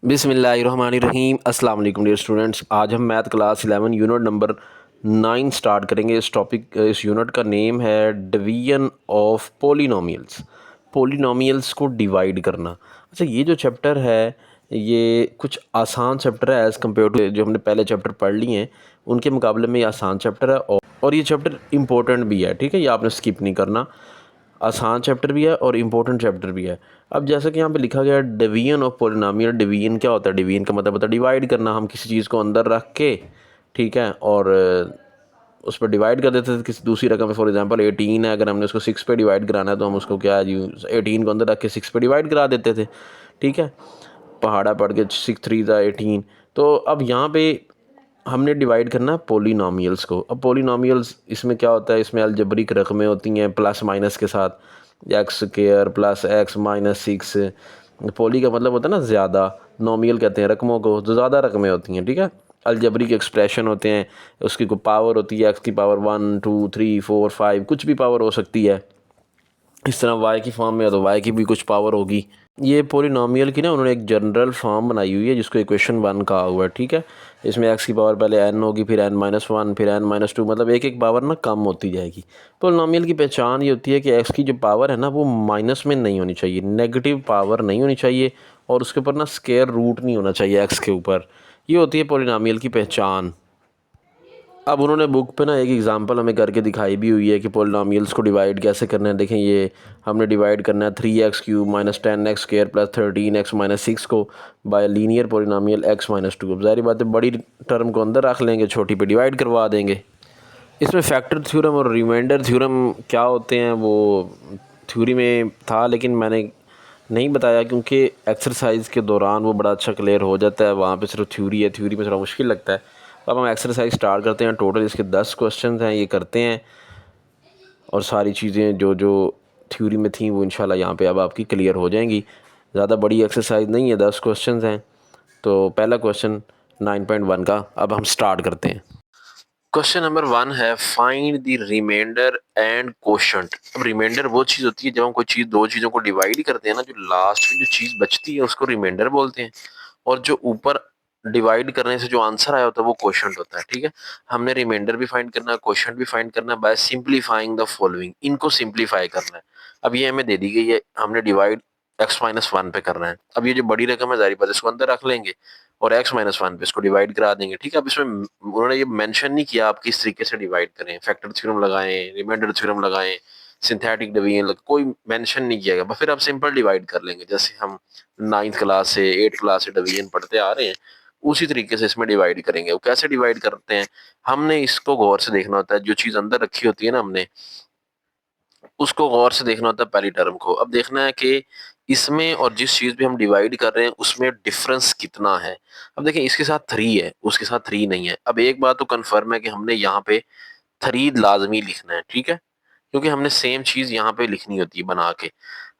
बिस्मिल्लाहिर्रहमानिर्रहीम। अस्सलाम वालेकुम डियर स्टूडेंट्स। आज हम math class 11 unit number 9 start करेंगे। इस यूनिट का नेम है डिवीजन ऑफ पोलिनोमियल्स। पोलिनोमियल्स को डिवाइड करना। अच्छा, ये जो चैप्टर है ये कुछ आसान चैप्टर है एज़ कम्पेयर टू जो हमने पहले चैप्टर पढ़ लिए हैं उनके मुकाबले में ये आसान चैप्टर है और ये चैप्टर इम्पोर्टेंट भी है। ठीक है, ये आपने स्किप नहीं करना। आसान चैप्टर भी है और इम्पोर्टेंट चैप्टर भी है। अब जैसा कि यहाँ पे लिखा गया है डिवीजन ऑफ पोलिनोमियल। डिवीजन क्या होता है? डिवीजन का मतलब होता है डिवाइड करना। हम किसी चीज़ को अंदर रख के, ठीक है, और उस पर डिवाइड कर देते थे किसी दूसरी रकम में। फॉर एग्जांपल 18 है, अगर हमने उसको 6 पे डिवाइड कराना है तो हम उसको क्या है जी 18 को अंदर रख के 6 पे डिवाइड करा देते थे। ठीक है, पहाड़ा पढ़ के 6 3 ज़ा 18। तो अब यहाँ पे हमने डिवाइड करना है पोलिनोमियल्स को। अब पोलिनोमियल्स इसमें क्या होता है? इसमें अलजबरिक रकमें होती हैं प्लस माइनस के साथ। X square plus x minus 6। पोली का मतलब होता है ना ज़्यादा। नोमियल कहते हैं रकमों को जो ज़्यादा रकमें होती हैं। ठीक है, अलजबरिक एक्सप्रेशन होते हैं, उसकी कोई पावर होती है, एक्स की पावर 1 2 3 4 5, कुछ भी पावर हो सकती है। इस तरह वाई की फॉर्म में है तो वाई की भी कुछ पावर होगी। ये पोलिनोमियल की ना उन्होंने एक जनरल फॉर्म बनाई हुई है जिसको इक्वेशन 1 कहा हुआ है। ठीक है, इसमें एक्स की पावर पहले n होगी, फिर n-1, फिर n-2, मतलब एक एक पावर ना कम होती जाएगी। पोलिनोमियल की पहचान ये होती है कि एक्स की जो पावर है ना वो माइनस में नहीं होनी चाहिए, नेगेटिव पावर नहीं होनी चाहिए, और उसके ऊपर ना स्क्वायर रूट नहीं होना चाहिए एक्स के ऊपर। ये होती है पोलिनोमियल की पहचान। अब उन्होंने बुक पे ना एक एग्जांपल हमें करके दिखाई भी हुई है कि पोलिनोमियल्स को डिवाइड कैसे करना है। देखें, ये हमने डिवाइड करना है 3x³ minus 10x square plus 13x minus 6 को बाय लीनियर पोलिनोमियल x-2। अब ज़ाहिर बात है बड़ी टर्म को अंदर रख लेंगे, छोटी पे डिवाइड करवा देंगे। इसमें फैक्टर थ्योरम और रिमाइंडर थ्योरम क्या होते हैं वो थ्योरी में था, लेकिन मैंने नहीं बताया क्योंकि एक्सरसाइज के दौरान वो बड़ा अच्छा क्लियर हो जाता है। वहाँ पे सिर्फ थ्योरी है, थ्योरी में थोड़ा मुश्किल लगता है। अब हम एक्सरसाइज स्टार्ट करते हैं। टोटल इसके 10 क्वेश्चन हैं, ये करते हैं और सारी चीज़ें जो जो थ्योरी में थी वो इंशाल्लाह यहाँ पे अब आपकी क्लियर हो जाएंगी। ज़्यादा बड़ी एक्सरसाइज नहीं है, 10 क्वेश्चन हैं। तो पहला क्वेश्चन 9.1 का अब हम स्टार्ट करते हैं। क्वेश्चन नंबर 1 है find the remainder and quotient. अब रिमाइंडर वो चीज़ होती है जब हम कोई चीज़ दो चीज़ों को डिवाइड करते हैं ना, जो लास्ट में जो चीज़ बचती है उसको रिमाइंडर बोलते हैं, और जो ऊपर डिवाइड करने से जो आंसर आया होता है वो क्वोशंट होता है। ठीक है, हमने रिमाइंडर भी फाइंड करना है, क्वोशंट भी फाइंड करना है बाय सिंप्लीफाइंग द फॉलोइंग। इनको सिंप्लीफाई करना है। अब ये हमें दे दी गई है, हमने डिवाइड x-1 पे करना है। अब ये जो बड़ी रकम है जारी बात इसको अंदर रख लेंगे और x-1 पे इसको डिवाइड करा देंगे। ठीक है, अब इसमें उन्होंने ये मेंशन नहीं किया आप किस तरीके से डिवाइड करें, फैक्टर थ्योरम लगाएं, रिमाइंडर थ्योरम लगाएं, सिंथेटिक डिवीजन, कोई मेंशन नहीं किया गया। फिर आप सिंपल डिवाइड कर लेंगे जैसे हम 9th क्लास से 8th क्लास से डिवीजन पढ़ते आ रहे हैं, उसी तरीके से इसमें डिवाइड करेंगे। वो कैसे डिवाइड करते हैं, हमने इसको गौर से देखना होता है। जो चीज अंदर रखी होती है ना हमने उसको गौर से देखना होता है पहली टर्म को। अब देखना है कि इसमें और जिस चीज भी हम डिवाइड कर रहे हैं उसमें डिफरेंस कितना है। अब देखें, इसके साथ 3 है, उसके साथ 3 नहीं है। अब एक बात तो कंफर्म है कि हमने यहाँ पे 3 लाजमी लिखना है। ठीक है, क्योंकि हमने सेम चीज यहाँ पे लिखनी होती है बना के।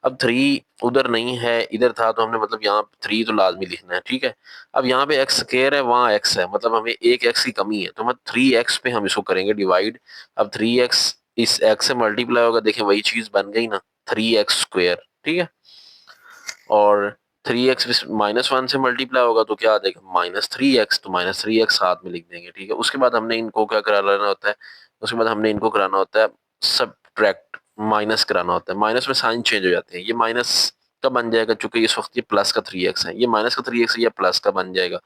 अब 3 उधर नहीं है, इधर था, तो हमने मतलब यहाँ 3 तो लाजमी लिखना है। ठीक है, अब यहाँ पे एक्स स्क्वायर है, वहाँ एक्स है, मतलब हमें एक एक्स की कमी है, तो हम 3x पे हम इसको करेंगे डिवाइड। अब 3x इस x से मल्टीप्लाई होगा, देखें वही चीज बन गई ना, 3x²। ठीक है, और 3x-1 से मल्टीप्लाई होगा तो क्या आ जाएगा, -3x, तो -3x साथ में लिख देंगे। ठीक है, उसके बाद हमने इनको क्या करा लेना होता है, उसके बाद हमने इनको कराना होता है सब्ट्रैक्ट, माइनस कराना होता है। माइनस में साइन चेंज हो जाते हैं। ये माइनस का बन जाएगा, चूंकि इस वक्त ये प्लस का 3x है, ये माइनस का 3x है, ये प्लस का बन जाएगा।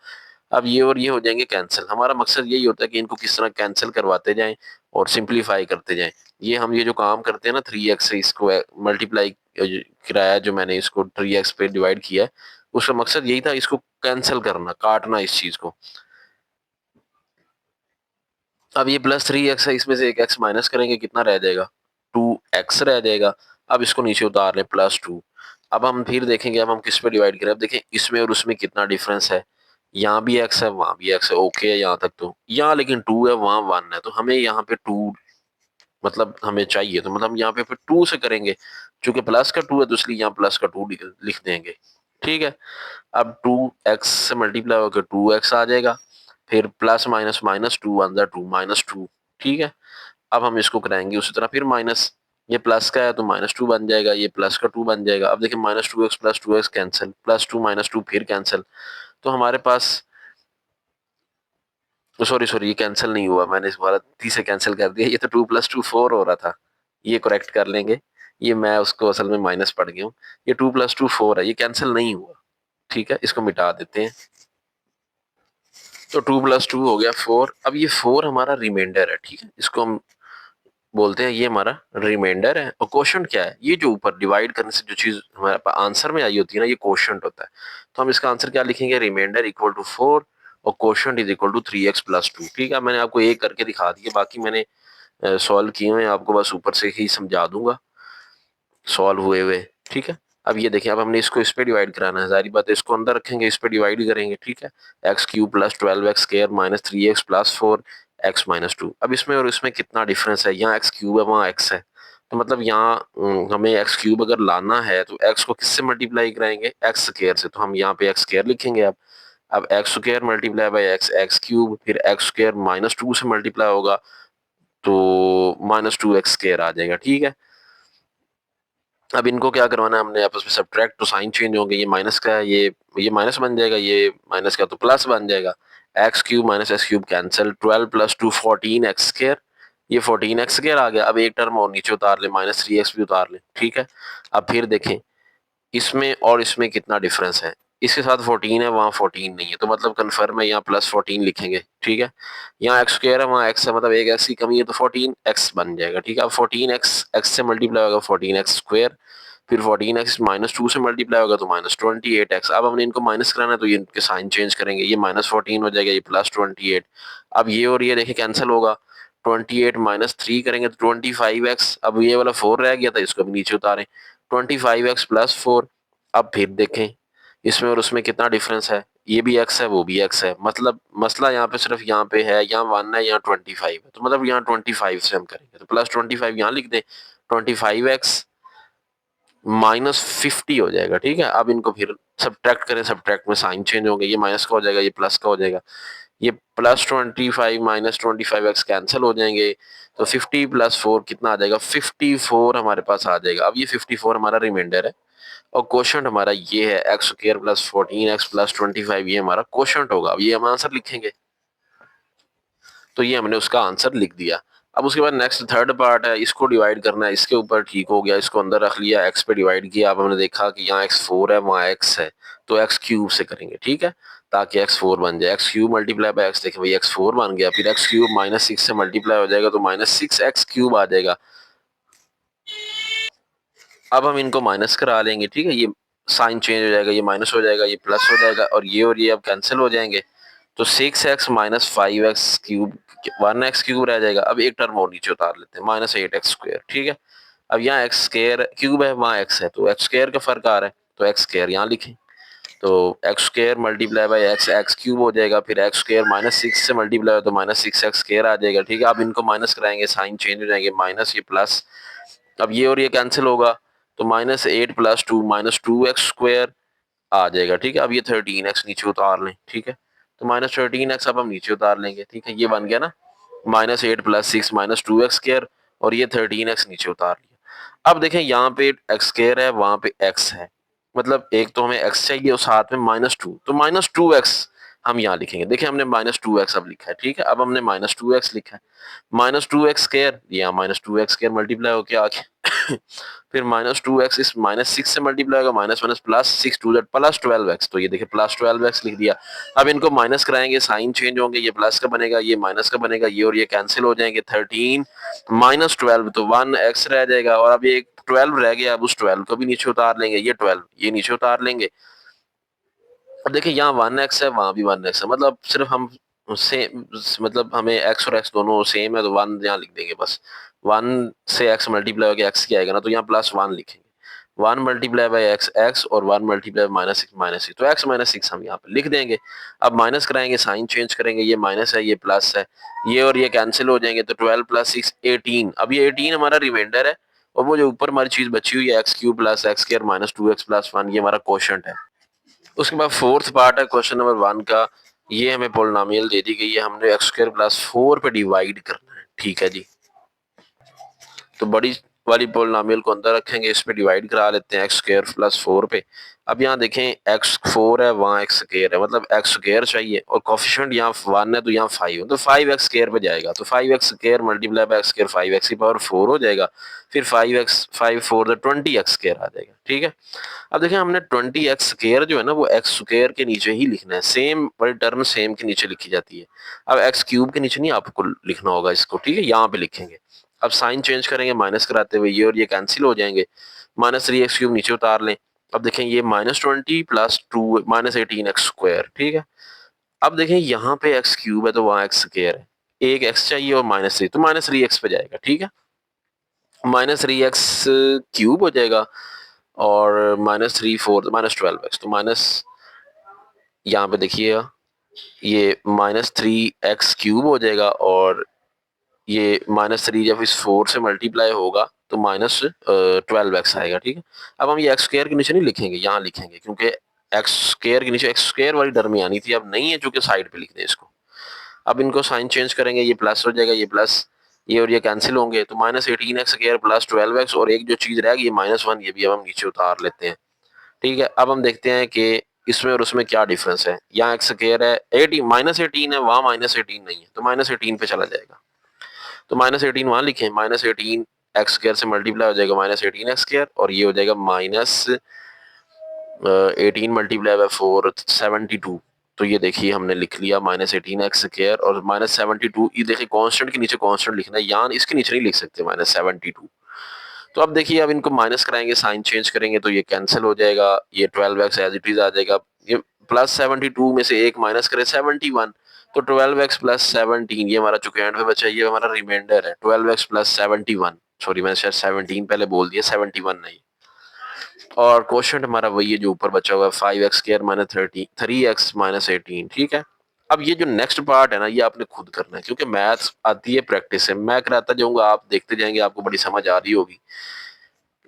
अब ये और ये हो जाएंगे कैंसिल। हमारा मकसद यही होता है कि इनको किस तरह कैंसिल करवाते जाएं और सिंप्लीफाई करते जाएं। ये जो काम करते हैं ना 3x से इसको मल्टीप्लाई किराया, जो मैंने इसको 3x पे डिवाइड किया है, उसका मकसद यही था इसको कैंसिल करना, काटना इस चीज को। अब ये +3x है, इसमें से एक x माइनस करेंगे, कितना रह जाएगा, 2x रह जाएगा। अब इसको नीचे उतार लें, +2। अब हम फिर देखेंगे, अब हम किस पे डिवाइड करें। अब देखें इसमें और उसमें कितना डिफरेंस है, यहाँ भी x है, वहां भी x है, ओके है यहाँ तक। तो यहाँ लेकिन 2 है, वहां 1 है, तो हमें यहाँ पे 2 मतलब हमें चाहिए, तो मतलब हम यहाँ पे फिर 2 से करेंगे। चूंकि प्लस का 2 है तो इसलिए यहाँ प्लस का 2 लिख देंगे। ठीक है, अब 2x से मल्टीप्लाई होकर 2x आ जाएगा, फिर प्लस माइनस माइनस 2 -2 ठीक है, अब हम इसको कराएंगे उसी तरह, फिर माइनस, ये प्लस का है तो -2 बन जाएगा, ये प्लस का 2 बन जाएगा। अब देखिए -2x + 2x कैंसिल, +2 - 2 फिर कैंसिल, तो हमारे पास सॉरी ये कैंसिल नहीं हुआ, मैंने इस बार 30 से कैंसिल कर दिया, ये तो 2 + 2 4 हो रहा था, ये करेक्ट कर लेंगे, ये मैं उसको असल में माइनस पढ़ गया हूँ, ये 2 + 2 4 है, ये कैंसिल नहीं हुआ, ठीक है, इसको मिटा देते हैं। तो 2 + 2 हो गया 4। अब ये 4 हमारा रिमाइंडर है, ठीक है, इसको हम बोलते हैं ये हमारा रिमाइंडर है। और क्वोशंट क्या है, ये जो ऊपर डिवाइड करने से जो चीज हमारे पास आंसर में आई होती है ना, ये क्वोशंट होता है। तो हम इसका आंसर क्या लिखेंगे, रिमाइंडर इक्वल टू 4 और quotient is equal to 3x + 2। ठीक है, मैंने आपको एक करके दिखा दिया, बाकी मैंने सॉल्व किए हुए हैं, आपको बस ऊपर से ही समझा दूंगा सॉल्व हुए हुए। ठीक है, अब ये देखिए, अब हमने इसको इस पे डिवाइड कराना है, सारी बात इसको अंदर रखेंगे, इस पे डिवाइड करेंगे। ठीक है, x³ + 12x² - 3x + 4x - 2। अब इसमें और इसमें कितना डिफरेंस है, यहाँ x³ है, वहाँ x है, तो मतलब यहाँ हमें x³ अगर लाना है तो x को किससे मल्टीप्लाई कराएंगे, x² से, तो हम यहाँ पे x² लिखेंगे। अब x² × x x³, फिर x² - 2 से मल्टीप्लाई होगा तो -2x² आ जाएगा। ठीक है, अब इनको क्या करवाना है हमने, आपस में सब्ट्रैक्ट, तो साइन चेंज होंगे, ये माइनस का है, ये माइनस बन जाएगा, ये माइनस का तो प्लस बन जाएगा। x³ - x³ कैंसिल, 12 + 2 14x², ये 14x² आ गया। अब एक टर्म और नीचे उतार ले, -3x भी उतार ले। ठीक है, अब फिर देखें इसमें और इसमें कितना डिफरेंस है, इसके साथ 14 है, वहाँ 14 नहीं है, तो मतलब कन्फर्म है, यहाँ +14 लिखेंगे। ठीक है, यहाँ x² है, वहाँ x है, मतलब एक x की कमी है, तो 14x बन जाएगा। ठीक है, अब 14x x से मल्टीप्लाई होगा 14x², फिर 14x -2 से मल्टीप्लाई होगा तो -28x। अब हमने इनको माइनस कराना है तो ये इनके साइन चेंज करेंगे, ये -14 हो जाएगा, ये +28। अब ये और ये देखें कैंसिल होगा, 28 - 3 करेंगे तो 25x। अब ये वाला 4 रह गया था, इसको भी नीचे उतारें, 25x + 4। अब फिर देखें इसमें और उसमें कितना डिफरेंस है, ये भी x है, वो भी x है, मतलब मसला यहाँ पे सिर्फ यहाँ पे है, यहाँ 1 है, यहाँ 25 है, तो मतलब यहाँ 25 से हम करेंगे, तो +25 यहाँ लिख दें, 25x -50 हो जाएगा। ठीक है, अब इनको फिर सब्ट्रैक्ट करें, सब्ट्रैक्ट में साइन चेंज होंगे, ये माइनस का हो जाएगा, ये प्लस का हो जाएगा, ये +25 - 25x कैंसिल हो जाएंगे, तो 50 + 4 कितना आ जाएगा, 54 हमारे पास आ जाएगा। अब ये 54 हमारा रिमाइंडर है और क्वोशंट हमारा ये है, x² + 14x + 25, ये हमारा क्वोशंट होगा। अब ये हम आंसर लिखेंगे, तो ये हमने उसका आंसर लिख दिया। अब उसके बाद नेक्स्ट थर्ड पार्ट है, इसको डिवाइड करना है, इसके ऊपर ठीक हो गया, इसको अंदर रख लिया, x पे डिवाइड किया। अब हमने देखा कि यहाँ x4 है, वहाँ x है, तो x³ से करेंगे। ठीक है, ताकि x4 बन जाए, x³ × x, देखें भाई x4 बन गया, फिर x³ -6 से मल्टीप्लाई हो जाएगा तो -6x³ आ जाएगा। अब हम इनको माइनस करा लेंगे। ठीक है, ये साइन चेंज हो जाएगा, ये माइनस हो जाएगा, ये प्लस हो जाएगा, और ये अब कैंसिल हो जाएंगे, तो 6x - 5x³ 1x³ रह जाएगा। अब एक टर्म और नीचे उतार लेते हैं, -8x²। ठीक है, अब यहाँ x² है, वहाँ x है, तो x² का फर्क आ रहा है, तो x² यहाँ लिखें, तो x² × x x³ हो जाएगा, फिर x² -6 से मल्टीप्लाई हो तो -6x² आ जाएगा। ठीक है, अब इनको माइनस कराएंगे, साइन चेंज हो जाएंगे, माइनस ये प्लस, अब ये और ये कैंसिल होगा, तो -8 + 2 -2x² आ जाएगा। ठीक है, अब ये 13x नीचे उतार लें। ठीक है, तो -13x अब हम नीचे उतार लेंगे। ठीक है, ये बन गया ना, -8 + 6 -2x², और ये 13x नीचे उतार लिया। अब देखें यहाँ पे x² है, वहां पे x है, मतलब एक तो हमें x चाहिए और साथ में -2, तो -2x हम यहाँ लिखेंगे। देखिए हमने -2x अब लिखा है। ठीक है, अब हमने -2x लिखा है, -2x², यहाँ -2x² मल्टीप्लाई होके आ गया फिर -2x इस -6 से मल्टीप्लाई होगा, माइनस माइनस प्लस 6 2 +12x, तो ये देखिए +12x लिख दिया। अब इनको माइनस कराएंगे, साइन चेंज होंगे, ये प्लस का बनेगा, ये माइनस का बनेगा, ये और ये कैंसिल हो जाएंगे, 13 -12 तो 1x रह जाएगा, और अब ये 12 रह गया, अब उस 12 को भी नीचे उतार लेंगे, ये 12 ये नीचे उतार लेंगे। अब देखिए यहाँ 1x है, वहां भी 1x है, मतलब सिर्फ हम सेम, मतलब हमें x और x दोनों सेम है, तो 1 यहाँ लिख देंगे बस। 1 से x मल्टीप्लाई होकर x की आएगा ना, तो यहाँ +1 लिखेंगे, 1 × x x, और 1 × -6 तो x -6 हम यहाँ पे लिख देंगे। अब माइनस कराएंगे, साइन चेंज करेंगे, ये माइनस है, ये प्लस है, ये और ये कैंसिल हो जाएंगे, तो 12 + 6 18। अब ये 18 हमारा रिमाइंडर है, और वो जो ऊपर हमारी चीज बची हुई है x³ + x² -2x + 1, ये हमारा क्वोशंट है। उसके बाद फोर्थ पार्ट है क्वेश्चन नंबर 1 का, ये हमें पोलिनोमियल दे दी गई है, हमने x² + 4 पे डिवाइड करना है। ठीक है जी, तो बड़ी वाली पोलिनोमियल को अंदर रखेंगे, इस पे डिवाइड करा लेते हैं एक्स स्क्वायर प्लस 4 पे। अब यहाँ देखें एक्स 4 है, वहाँ एक्स स्क्वायर है, मतलब एक्स स्क्वायर चाहिए और कोफिशिएंट यहाँ 1 है तो यहाँ 5 है, तो 5 एक्स स्क्वायर पे जाएगा, तो 5 x square multiply by x square 5 x की पावर 4 हो जाएगा, फिर 5 एक्स 5 4 20 एक्स स्क्वायर आ जाएगा। ठीक है, अब देखें हमने 20 एक्स स्क्वायर जो है ना वो एक्स स्क्वायर के नीचे ही लिखना है, सेम वाली टर्म सेम के नीचे लिखी जाती है। अब एक्स क्यूब के नीचे नहीं आपको लिखना होगा इसको, ठीक है, यहाँ पे लिखेंगे। अब साइन चेंज करेंगे माइनस कराते हुए, ये और ये कैंसिल हो जाएंगे, माइनस 3 एक्स क्यूब नीचे उतार लें। अब देखें ये -20 प्लस 2 -18 एक्स स्क्वायर। ठीक है, अब देखें यहाँ पे एक्स क्यूब है तो वहाँ एक्स स्क्वायर है, एक एक्स चाहिए और -3 तो -3 एक्स पे जाएगा। ठीक है, -3 एक्स क्यूब हो जाएगा और -3 4 -12 एक्स, तो माइनस यहाँ पे देखिएगा ये -3 एक्स क्यूब हो जाएगा और ये -3 जब इस 4 से मल्टीप्लाई होगा तो -12 एक्स आएगा। ठीक है, अब हम ये एक्स स्क्वायर के नीचे नहीं लिखेंगे, यहाँ लिखेंगे, क्योंकि एक्स स्क्वायर के नीचे एक्स स्क्वायर वाली टर्म आनी थी, अब नहीं है, चूंकि साइड पे लिख दें इसको। अब इनको साइन चेंज करेंगे, ये प्लस हो जाएगा, ये प्लस, ये और ये कैंसिल होंगे, तो -18 एक्स स्क्वायर प्लस 12 एक्स, और एक जो चीज रहेगी ये -1, ये भी अब हम नीचे उतार लेते हैं। ठीक है, अब हम देखते हैं कि इसमें और उसमें क्या डिफरेंस है। यहाँ एक्स स्क्वायर है 18 -18 है, वहाँ -18 नहीं है, तो -18 पे चला जाएगा, तो -18 वहां लिखें, -18 एक्स स्क्वायर से मल्टीप्लाई हो जाएगा -18 एक्स स्क्वायर, और ये हो जाएगा -18 मल्टीप्लाई बाय 4 72। तो ये देखिए हमने लिख लिया -18 एक्स स्क्वायर और -72, ये देखिए कांस्टेंट के नीचे कांस्टेंट लिखना है, यहाँ इसके नीचे नहीं लिख सकते -72। तो अब देखिए अब इनको माइनस कराएंगे, साइन चेंज करेंगे तो ये कैंसिल हो जाएगा, ये 12 एक्स एज इट इज आ जाएगा, ये +72 में से एक माइनस करे 71, तो 12 एक्स प्लस 17, ये हमारा चूंकि एंड पे बचा, ये हमारा रिमाइंडर है 12 एक्स प्लस 71, सॉरी मैंने शायद 17 पहले बोल दिया, 71 नहीं, और क्वेश्चन हमारा वही है जो ऊपर बचा हुआ है 5 x square minus 3 x minus 18। ठीक है, अब ये जो नेक्स्ट पार्ट है ना ये आपने खुद करना है, क्योंकि मैथ्स आती है प्रैक्टिस से, मैं कराता जाऊंगा, आप देखते जाएंगे, आपको बड़ी समझ आ रही होगी,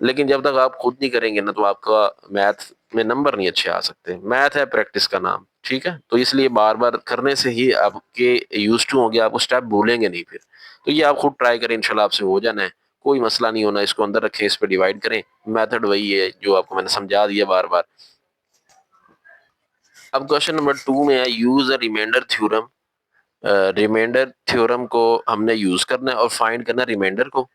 लेकिन जब तक आप खुद नहीं करेंगे ना तो आपका मैथ में नंबर नहीं अच्छे आ सकते। मैथ है प्रैक्टिस का नाम, ठीक है, तो इसलिए बार बार करने से ही आपके यूज टू होंगे, आप स्टेप भूलेंगे नहीं फिर। तो ये आप खुद ट्राई करें, इंशाल्लाह आपसे हो जाना है, कोई मसला नहीं होना, इसको अंदर रखें, इस पर डिवाइड करें, मेथड वही है जो आपको मैंने समझा दिया बार बार। अब क्वेश्चन नंबर 2 में है use a remainder theorem. Remainder theorem को हमने यूज करना है और फाइंड करना है रिमाइंडर को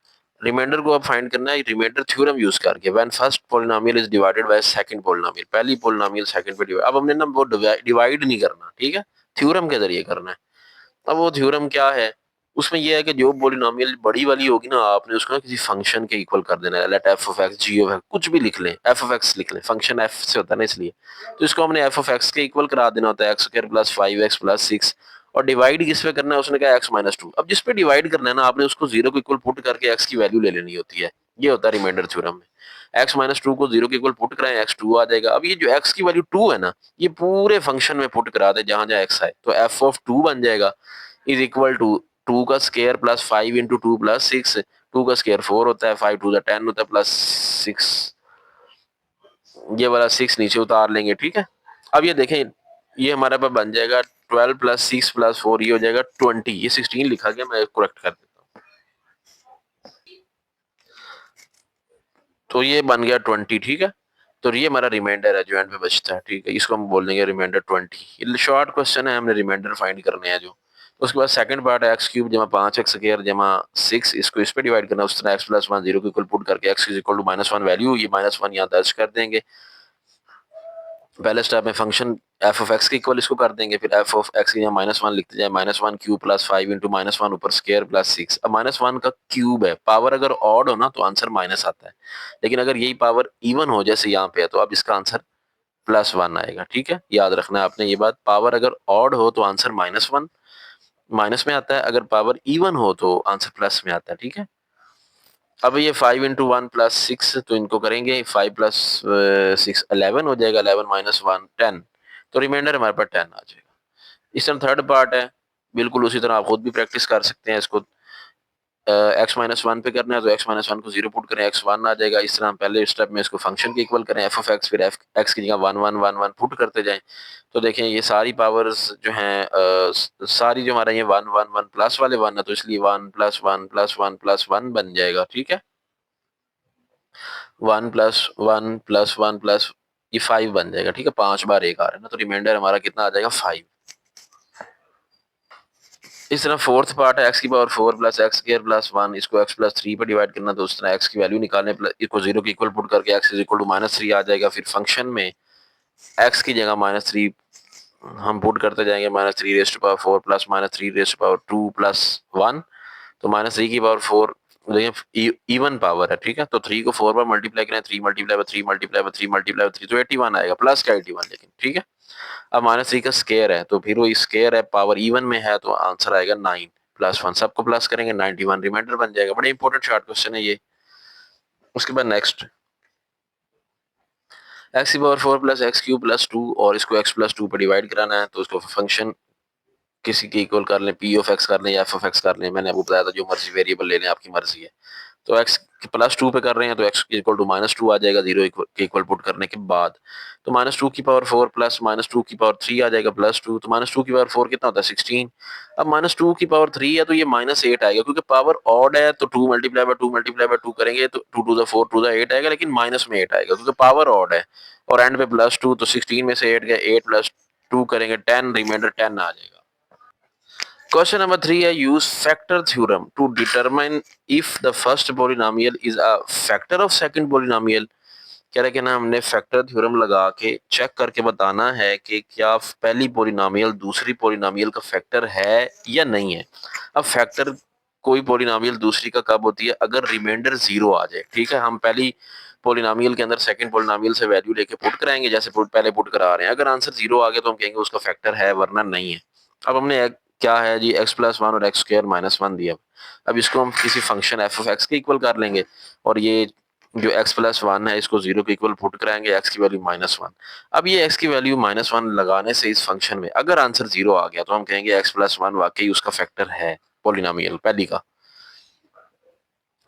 अब फाइंड करना है रिमाइंडर थ्योरम यूज करके, when first polynomial is divided by second polynomial, पहली पॉलिनोमियल सेकंड पे डिवाइड। अब हमने ना वो डिवाइड नहीं करना, ठीक है, थ्योरम के जरिए करना है। अब वो थ्योरम क्या है, उसमें यह है कि जो पॉलिनोमियल बड़ी वाली होगी ना, आपने उसको ना किसी फंक्शन के इक्वल कर देना है, let f of x g of x, कुछ भी लिख लें, एफ ऑफ एक्स लिख लें, फंक्शन एफ से होता है ना इसलिए, तो इसको हमने एफ ऑफ एक्स के इक्वल करा देना होता है, x square plus 5 x plus 6, और डिवाइड किस पे करना है, उसने कहा एक्स माइनस 2। अब जिस पे डिवाइड करना है ना आपने उसको जीरो को इक्वल पुट करके एक्स की वैल्यू ले लेनी होती है, ये होता है रिमाइंडर थ्योरम में। एक्स माइनस 2 को जीरो के इक्वल पुट कराएं, एक्स 2 आ जाएगा। अब ये जो एक्स की वैल्यू 2 है ना, ये पूरे फंक्शन में पुट करा दे जहां जहां एक्स आए, तो एफ ऑफ 2 बन जाएगा इज इक्वल टू 2 का स्क्वायर प्लस 5 इंटू 2 प्लस 6, 2 का स्क्वायर 4 होता है, 5 2 10 होता है, प्लस 6, ये वाला 6 नीचे उतार लेंगे। ठीक है, अब ये देखें, ये हमारे पास बन जाएगा 12 प्लस 6 प्लस 4, ये हो जाएगा 20, ये 16 लिखा गया, मैं करेक्ट कर देता हूँ, तो ये बन गया 20। ठीक है, तो ये हमारा रिमाइंडर है जो एंड में बचता है, ठीक है, इसको हम बोल देंगे रिमाइंडर 20। ये शॉर्ट क्वेश्चन है, हमने रिमाइंडर फाइंड करने हैं जो। उसके बाद सेकंड पार्ट है एक्स क्यूब जमा 5 एक्स स्क्वायर जमा 6, इसको इस पे डिवाइड करना, उस तरह एक्स प्लस 1 जीरो को इक्वल पुट करके x is equal to -1 value, ये -1 यहाँ दर्ज कर देंगे। पहले स्टेप में फंक्शन एफ ऑफ एक्स के इक्वल इसको कर देंगे, फिर एफ ऑफ एक्स यहाँ -1 लिखते जाए, -1 क्यूब प्लस 5 इंटू -1 ऊपर स्क्वायर प्लस 6। अब -1 का क्यूब है, पावर अगर ऑड हो ना तो आंसर माइनस आता है, लेकिन अगर यही पावर इवन हो जैसे यहाँ पे है तो अब इसका आंसर +1 आएगा। ठीक है, याद रखना है आपने ये बात, पावर अगर ऑड हो तो आंसर -1 माइनस में आता है, अगर पावर इवन हो तो आंसर प्लस में आता है। ठीक है, अब ये 5 इंटू 1 प्लस 6, तो इनको करेंगे 5 प्लस 6 11 हो जाएगा, 11 माइनस 1 10, तो रिमाइंडर हमारे पास 10 आ जाएगा। इस तरह थर्ड पार्ट है, बिल्कुल उसी तरह आप खुद भी प्रैक्टिस कर सकते हैं इसको। x-1 पे करना है तो x-1 को जीरो पुट करें, x1 आ जाएगा। इस तरह हम पहले स्टेप में इसको फंक्शन के इक्वल करें f ऑफ x, फिर f x की जगह 1 1 1 1 पुट करते जाएं, तो देखें ये सारी पावर्स जो हैं सारी जो हमारा ये 1 1 1 प्लस वाले 1 है, तो इसलिए 1 प्लस 1 प्लस 1 प्लस 1 बन जाएगा। ठीक है, 1 प्लस 1 प्लस 1 प्लस ये 5 बन जाएगा, ठीक है, 5 बार 1 आ रहा है ना, तो रिमाइंडर हमारा कितना आ जाएगा 5। इस तरह फोर्थ पार्ट है एक्स की power 4 plus x square plus 1, इसको एक्स प्लस 3 पर डिवाइड करना, तो उस तरह एक्स की वैल्यू निकालने प्लस इसको 0 के इक्वल पुट करके एक्स इज इक्वल टू -3 आ जाएगा। फिर फंक्शन में एक्स की जगह -3 हम पुट करते जाएंगे, -3 raise to power 4 plus -3 raise to power 2 plus 1, तो -3 की पावर 4 देखिए इवन पावर है, ठीक है, तो 3 को 4 बार मल्टीप्लाई करें, 3 multiply by 3 multiply by 3 multiply by 3 तो 81 आएगा, प्लस का 81, लेकिन ठीक है। अब -3 का स्क्वायर है, तो फिर वो स्क्वायर है, पावर इवन में है, तो आंसर आएगा 9 प्लस 1, सबको प्लस करेंगे 91 रिमाइंडर बन जाएगा। बड़े इंपॉर्टेंट शॉर्ट क्वेश्चन है ये। उसके बाद नेक्स्ट एक्स की power 4 plus x cube plus 2 और इसको x प्लस 2 पर डिवाइड कराना है, तो उसको फंक्शन किसी के इक्वल कर लें, पी ऑफ एक्स कर लें या एफ ऑफ एक्स कर लें, मैंने आपको बताया था जो मर्जी वेरिएबल ले लें, आपकी मर्जी है। तो एक्स प्लस 2 पे कर रहे हैं, तो एक्स इक्वल टू -2 आ जाएगा 0 के इक्वल पुट करने के बाद, तो -2 की पावर 4 प्लस -2 की पावर 3 आ जाएगा प्लस 2, तो -2 की पावर 4 कितना होता है 16। अब -2 की पावर 3 है, तो ये -8 आएगा, क्योंकि पावर ऑड है, तो 2 मल्टीप्लाई बाय 2 मल्टीप्लाई बाय 2 करेंगे तो 2 टू द 4 टू द 8 आएगा, लेकिन माइनस में 8 आएगा क्योंकि पावर ऑड है, और एंड पे प्लस 2, तो 16 में से 8 गए, 8 प्लस 2 करेंगे 10, रिमाइंडर 10 आ जाएगा। Question number 3 है use factor theorem to determine if the first polynomial is a factor of second polynomial। कह रहे कि ना हमने फैक्टर थ्योरम लगा के चेक करके बताना है कि क्या पहली पोलिनोमियल दूसरी पोलिनोमियल का फैक्टर है या नहीं है। अब फैक्टर कोई पोलिनोमियल दूसरी का कब होती है, अगर रिमाइंडर 0 आ जाए, ठीक है, हम पहली पोलिनोमियल के अंदर सेकंड पोलिनोमियल से वैल्यू लेके पुट कराएंगे, जैसे पहले पुट करा रहे हैं, अगर आंसर 0 आ गया तो हम कहेंगे उसका फैक्टर है, वरना नहीं है। अब हमने क्या है जी x प्लस 1 और x स्क्वायर माइनस 1 दिया। अब इसको हम किसी फंक्शन एफ ऑफ एक्स के इक्वल कर लेंगे, और ये जो x प्लस 1 है इसको 0 के इक्वल पुट कराएंगे, x की वैल्यू -1। अब ये x की वैल्यू -1 लगाने से इस फंक्शन में अगर आंसर 0 आ गया तो हम कहेंगे x प्लस 1 वाकई उसका फैक्टर है पोलिनोमियल पहली का।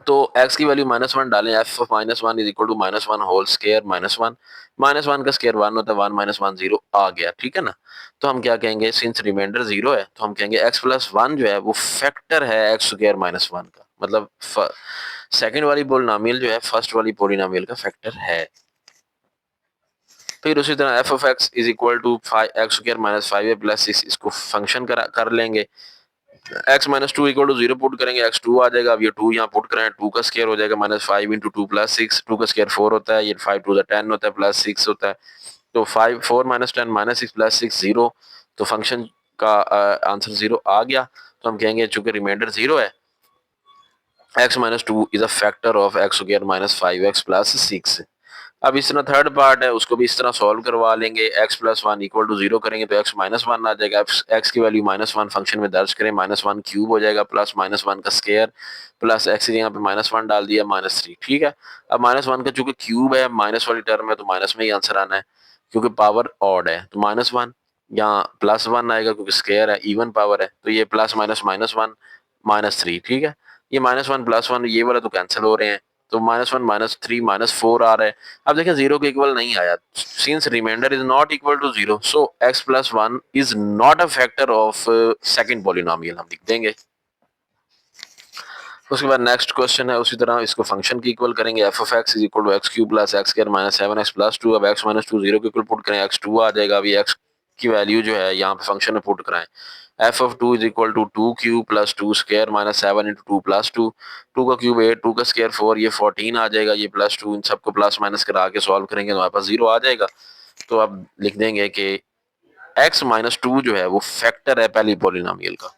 तो x की वैल्यू -1 डालें, f of -1 is equal to -1 whole square -1, -1 का स्क्वायर 1 होता है, 1 -1 0 आ गया, ठीक है ना। तो हम क्या कहेंगे, सिंस रिमाइंडर 0 है तो हम कहेंगे x प्लस 1 जो है वो फैक्टर है x स्क्वायर -1 का, मतलब सेकंड वाली पोलिनोमियल जो है फर्स्ट वाली पोलिनोमियल का फैक्टर है। फिर उसी तरह f of x is equal to x square -5 plus 6, इसको फंक्शन कर लेंगे, x -2 इक्वल टू 0 पुट करेंगे, x2 आ जाएगा। अब ये 2 यहाँ पुट करें, 2 का स्क्वायर हो जाएगा -5 इंटू 2 प्लस 6, 2 का स्क्वायर 4 होता है, ये 5 टू द 10 होता है, प्लस 6 होता है, तो 5 4 -10 -6 प्लस 6 0, तो फंक्शन का आंसर 0 आ गया। तो हम कहेंगे चूंकि रिमाइंडर 0 है, x -2 is a factor of x square -5x plus 6। अब इस तरह थर्ड पार्ट है, उसको भी इस तरह सॉल्व करवा लेंगे, x प्लस 1 इक्वल टू 0 करेंगे तो x -1 आ जाएगा, x की वैल्यू -1 फंक्शन में दर्ज करें, -1 क्यूब हो जाएगा प्लस -1 का स्क्वायर प्लस x यहाँ पे -1 डाल दिया -3, ठीक है। अब -1 का चूंकि क्यूब है, माइनस वाली टर्म है, तो माइनस में ही आंसर आना है, क्योंकि पावर ऑड है, तो -1 यहाँ +1 आएगा, क्योंकि स्क्वायर है, इवन पावर है, तो ये प्लस माइनस -1 -3, ठीक है। ये -1 +1 ये वाला तो कैंसिल हो रहे हैं, तो -1 -3 -4 आ रहा है। अब देखें 0 के इक्वल नहीं आया, since remainder is not equal to 0, so x plus 1 is not a factor of second polynomial, हम लिख देंगे। उसके बाद नेक्स्ट क्वेश्चन है, उसी तरह इसको फंक्शन की इक्वल करेंगे, f of x is equal to x cube plus x square -7x plus 2, अब x -2 0 के इक्वल पुट करें, x2 आ जाएगा। अभी x की वैल्यू जो है यहाँ पे फंक्शन में पुट कराएं, f of 2 is equal to 2 cube plus 2 square -7 into 2 plus 2, 2 का क्यूब 8, 2 का स्क्वायर 4, ये 14 आ जाएगा, ये प्लस 2, इन सबको प्लस माइनस करा के सॉल्व करेंगे तो हमारे पास 0 आ जाएगा। तो अब लिख देंगे कि x -2 जो है वो फैक्टर है पहली पॉलिनोमियल का,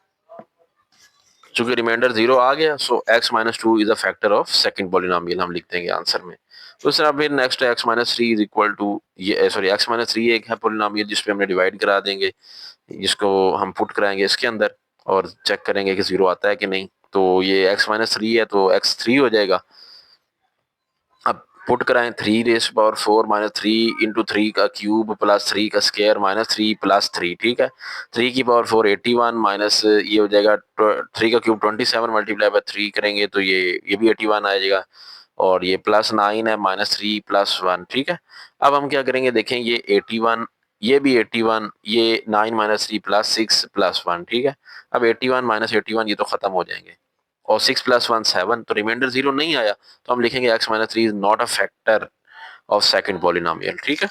चूंकि रिमाइंडर 0 आ गया, so x -2 is a factor of second polynomial, हम लिख देंगे आंसर में। तो इस तरह फिर next x -3 is equal to ये सॉरी x -3 एक है पॉलिनोमियल जिसपे हमने डिवाइड करा देंगे, जिसको हम पुट कराएंगे इसके अंदर और चेक करेंगे कि 0 आता है कि नहीं। तो ये x -3 है तो x3 हो जाएगा। अब पुट कराएं 3 रेस पावर 4 -3 इंटू 3 का क्यूब प्लस 3 का स्क्वायर -3 प्लस 3, ठीक है। 3 की पावर 4 81 माइनस ये हो जाएगा 3 का क्यूब 27 मल्टीप्लाई बाय 3 करेंगे तो ये भी 81 आ जाएगा, और ये +9 है -3 प्लस 1, ठीक है। अब हम क्या करेंगे, देखें ये 81, ये भी 81, ये 9 -3 प्लस 6 प्लस 1, ठीक है। अब 81 -81 ये तो खत्म हो जाएंगे, और 6 + 1 7, तो रिमाइंडर 0 नहीं आया, तो हम लिखेंगे x - 3 is not a factor of second polynomial. ठीक है।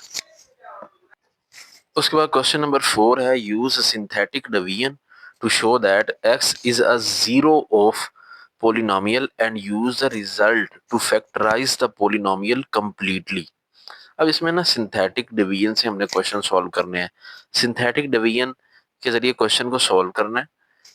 उसके बाद क्वेश्चन नंबर 4 है, use synthetic division to show that x is a zero of polynomial and use the result to factorise the polynomial completely. अब इसमें ना synthetic division से हमने क्वेश्चन सॉल्व करने हैं। सिंथेटिक डिवीजन के जरिए क्वेश्चन को सॉल्व करना है,